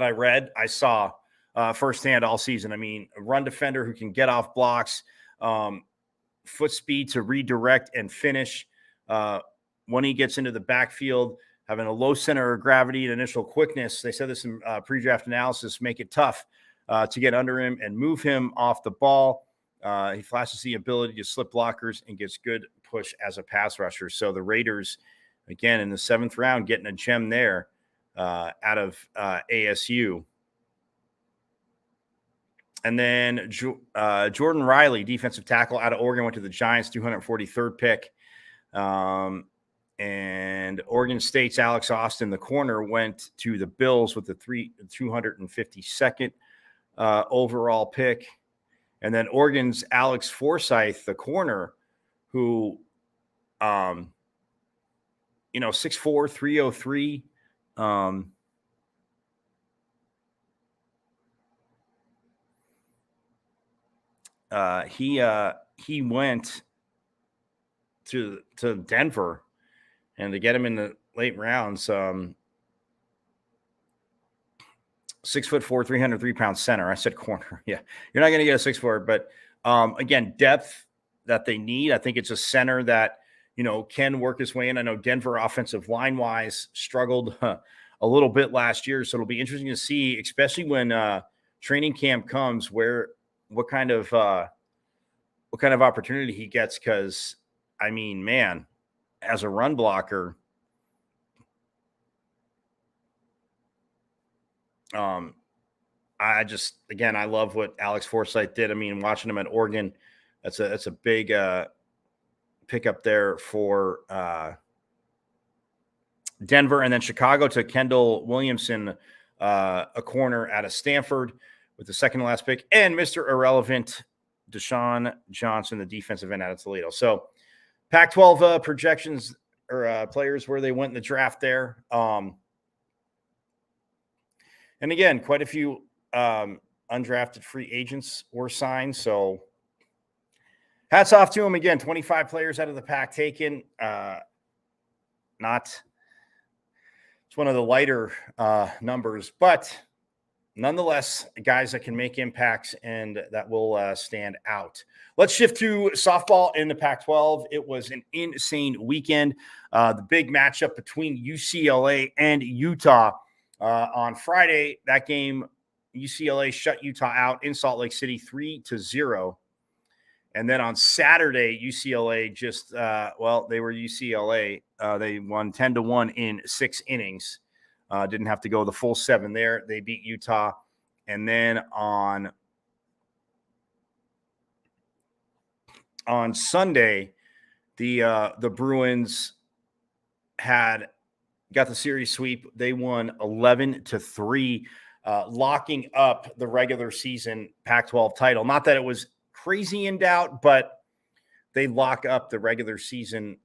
read, I saw firsthand all season. I mean, a run defender who can get off blocks, foot speed to redirect and finish when he gets into the backfield, having a low center of gravity and initial quickness. They said this in pre-draft analysis, make it tough to get under him and move him off the ball. He flashes the ability to slip blockers and gets good push as a pass rusher. So the Raiders, again, in the 7th round, getting a gem there out of ASU. And then Jordan Riley, defensive tackle out of Oregon, went to the Giants, 243rd pick. And Oregon State's Alex Austin, the corner, went to the Bills with the 252nd overall pick. And then Oregon's Alex Forsyth, the corner, who, 6'4", 303. He went to Denver, and to get him in the late rounds, 6'4", 303-pound center. I said corner. Yeah, you're not going to get a 6'4", but again, depth that they need. I think it's a center that can work his way in. I know Denver offensive line wise struggled a little bit last year, so it'll be interesting to see, especially when training camp comes, what kind of opportunity he gets. Because I mean, man, as a run blocker, I love what Alex Forsyth did. I mean, watching him at Oregon, that's a big pickup there for Denver. And then Chicago to Kendall Williamson, a corner out of Stanford, with the second to last pick, and Mr. Irrelevant Deshaun Johnson, the defensive end out of Toledo. So Pac-12 projections or players where they went in the draft there. And again, quite a few undrafted free agents were signed. So hats off to him. Again, 25 players out of the pack taken. It's one of the lighter numbers, but nonetheless, guys that can make impacts and that will stand out. Let's shift to softball in the Pac-12. It was an insane weekend. The big matchup between UCLA and Utah on Friday. That game, UCLA shut Utah out in Salt Lake City 3-0. And then on Saturday, UCLA just, they were UCLA. They won 10-1 in 6 innings. Didn't have to go the full 7 there. They beat Utah. And then on Sunday, the Bruins got the series sweep. They won 11-3, locking up the regular season Pac-12 title. Not that it was crazy in doubt, but they lock up the regular season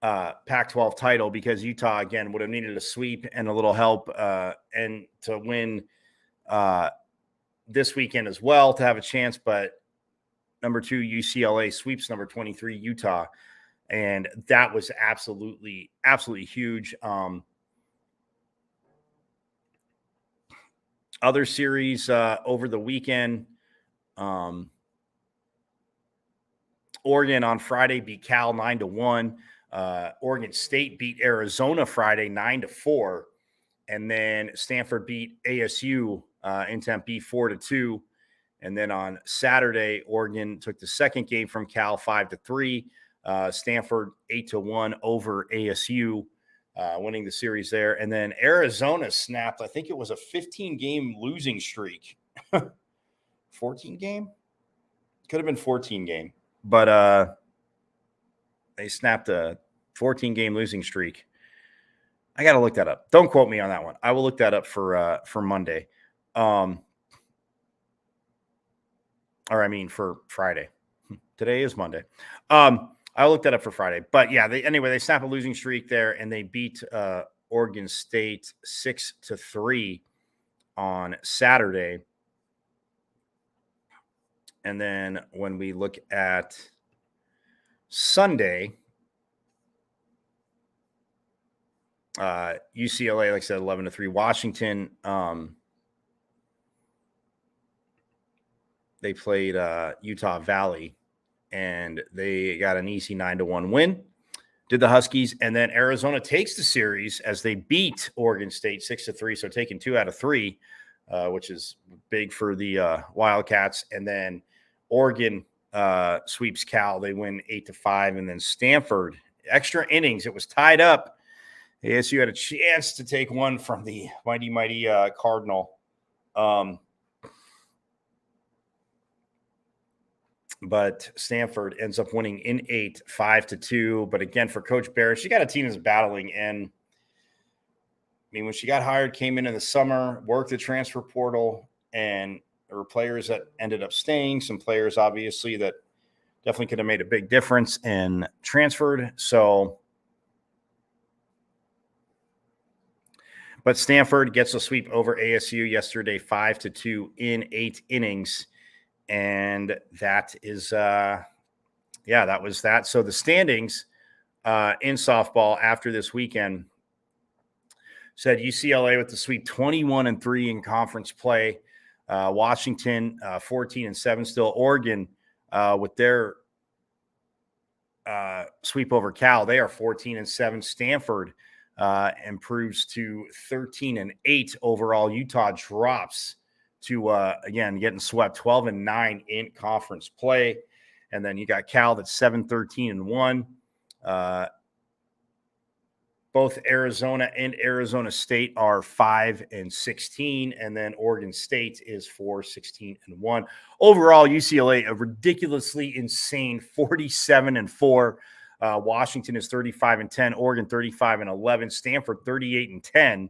Pac-12 title because Utah, again, would have needed a sweep and a little help and to win this weekend as well to have a chance. But number 2, UCLA sweeps number 23, Utah. And that was absolutely, absolutely huge. Other series over the weekend, Oregon on Friday beat Cal 9-1. Oregon State beat Arizona Friday 9-4. And then Stanford beat ASU in Tempe 4-2. And then on Saturday, Oregon took the second game from Cal 5-3. Stanford 8-1 over ASU, winning the series there. And then Arizona snapped, I think it was a 15-game losing streak. 14 game? Could have been 14 game. But they snapped a 14-game losing streak. I got to look that up. Don't quote me on that one. I will look that up for Monday. For Friday. Today is Monday. I looked that up for Friday. But yeah, they snapped a losing streak there and they beat Oregon State 6-3 on Saturday. And then when we look at Sunday, UCLA, like I said, 11-3. Washington, they played Utah Valley, and they got an easy 9-1 win. Did the Huskies, and then Arizona takes the series as they beat Oregon State 6-3, so taking 2 out of 3, which is big for the Wildcats. And then Oregon sweeps Cal. They win 8-5, and then Stanford, extra innings. It was tied up. ASU had a chance to take one from the mighty Cardinal. But Stanford ends up winning in 8, 5-2. But again, for Coach Barrett, she got a team that's battling. And I mean, when she got hired, came in the summer, worked the transfer portal, and there were players that ended up staying. Some players, obviously, that definitely could have made a big difference and transferred. So, but Stanford gets a sweep over ASU yesterday, 5-2 in 8 innings. And that is, that was that. So the standings in softball after this weekend said UCLA with the sweep 21-3 in conference play. Washington 14-7 still. Oregon with their sweep over Cal, they are 14-7. Stanford improves to 13-8 overall. Utah drops to, again, getting swept 12-9 in conference play. And then you got Cal that's 7-13-1. Both Arizona and Arizona State are 5-16. And then Oregon State is 4-16-1. Overall, UCLA, a ridiculously insane 47-4. Washington is 35-10. Oregon 35-11. Stanford 38-10.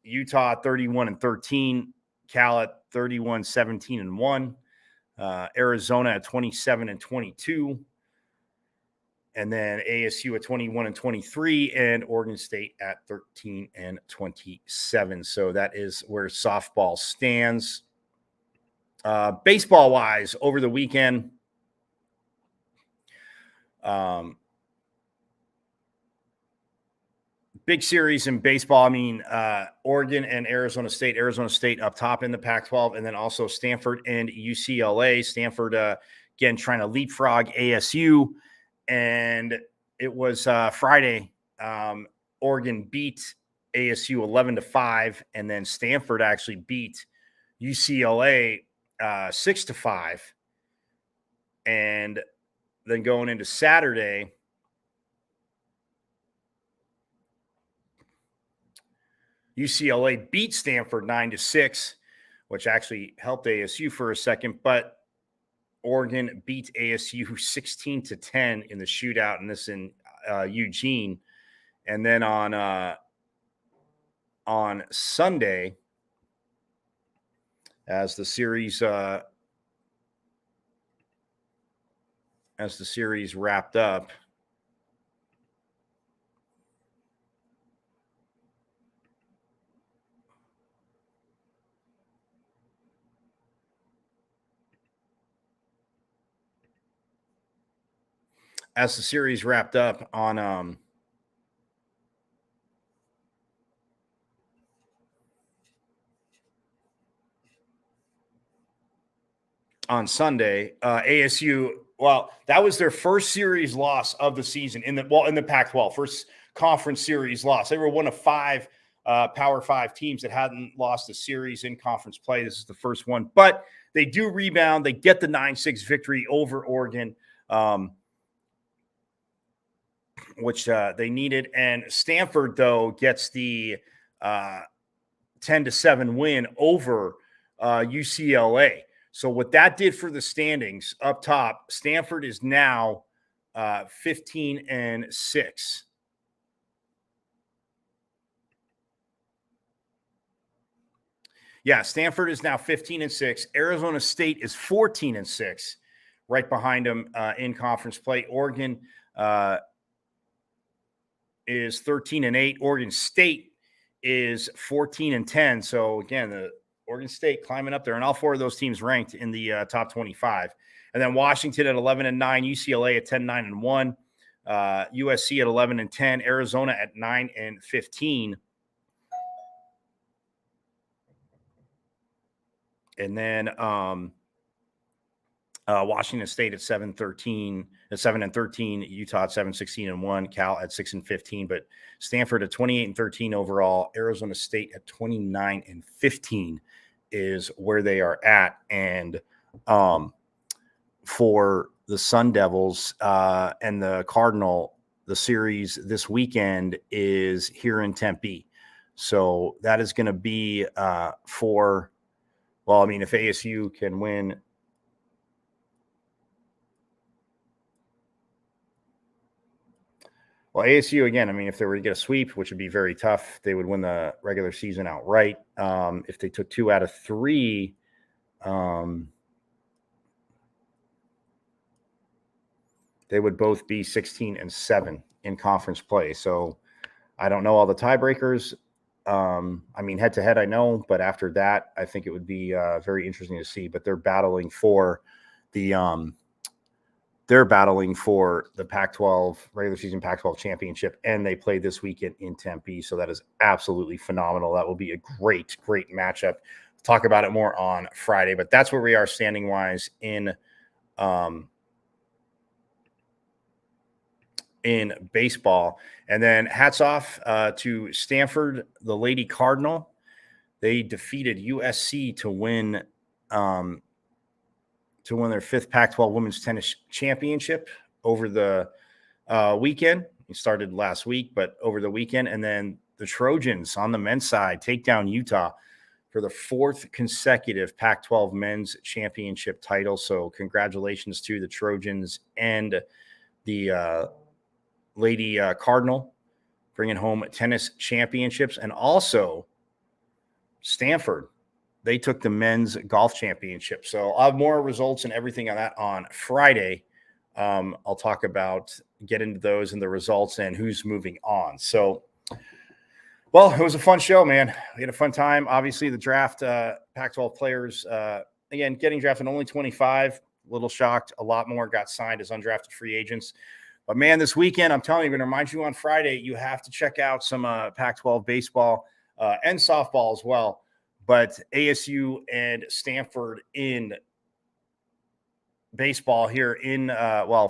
Utah 31-13, Cal at 31-17-1, Arizona at 27-22, and then ASU at 21-23, and Oregon State at 13-27. So that is where softball stands. Baseball wise, over the weekend, big series in baseball. I mean, Oregon and Arizona State up top in the Pac-12, and then also Stanford and UCLA. Stanford, again, trying to leapfrog ASU. And it was Friday. Oregon beat ASU 11-5, and then Stanford actually beat UCLA 6-5. And then going into Saturday, UCLA beat Stanford 9-6, which actually helped ASU for a second, but Oregon beat ASU 16-10 in the shootout, and this in Eugene. And then on Sunday, as the series wrapped up, on Sunday, ASU, well, that was their first series loss of the season in the Pac-12, first conference series loss. They were one of 5 Power 5 teams that hadn't lost a series in conference play. This is the first one, but they do rebound. They get the 9-6 victory over Oregon, which they needed. And Stanford, though, gets the 10-7 win over UCLA. So what that did for the standings up top, Stanford is now 15-6. Yeah, Stanford is now 15-6. Arizona State is 14-6, right behind them in conference play. Oregon is 13-8. Oregon State is 14-10. So again, the Oregon State climbing up there, and all 4 of those teams ranked in the top 25. And then Washington at 11-9, UCLA at 10-9-1, USC at 11-10, Arizona at 9-15. And then Washington State at 7-13, Utah at 7-16-1, Cal at 6-15, but Stanford at 28-13 overall, Arizona State at 29-15 is where they are at. And for the Sun Devils and the Cardinal, the series this weekend is here in Tempe. So that is going to be if ASU can win. Well, ASU, again, if they were to get a sweep, which would be very tough, they would win the regular season outright. If they took 2 out of 3, they would both be 16-7 in conference play. So I don't know all the tiebreakers. Head to head, I know, but after that, I think it would be very interesting to see. But they're battling for the Pac-12 regular season Pac-12 championship, and they play this weekend in Tempe. So that is absolutely phenomenal. That will be a great, great matchup. We'll talk about it more on Friday, but that's where we are standing wise in baseball. And then hats off to Stanford, the Lady Cardinal. They defeated USC to win their 5th Pac-12 Women's Tennis Championship over the weekend. It started last week, but over the weekend. And then the Trojans on the men's side take down Utah for the 4th consecutive Pac-12 Men's Championship title. So congratulations to the Trojans and the Lady Cardinal bringing home tennis championships. And also Stanford, they took the men's golf championship. So I'll have more results and everything on that on Friday. I'll talk about, get into those and the results and who's moving on. So, well, it was a fun show, man. We had a fun time. Obviously, the draft, Pac-12 players, again, getting drafted only 25. A little shocked. A lot more got signed as undrafted free agents. But man, this weekend, I'm telling you, I'm going to remind you on Friday, you have to check out some Pac-12 baseball and softball as well. But ASU and Stanford in baseball here in,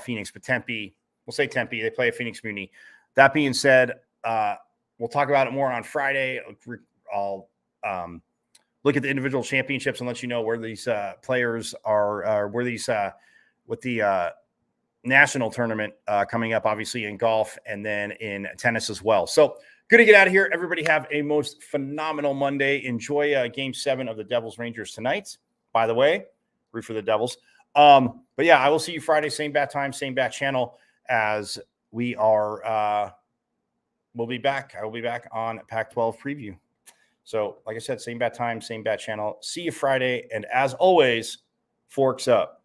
Phoenix, but Tempe. We'll say Tempe. They play at Phoenix Muni. That being said, we'll talk about it more on Friday. I'll look at the individual championships and let you know where these players are, where these with the national tournament coming up, obviously in golf and then in tennis as well. So good to get out of here. Everybody have a most phenomenal Monday. Enjoy Game 7 of the Devils Rangers tonight. By the way, root for the Devils. But yeah, I will see you Friday, same bat time, same bat channel, as we are. We'll be back. I will be back on Pac-12 Preview. So, like I said, same bat time, same bat channel. See you Friday. And as always, forks up.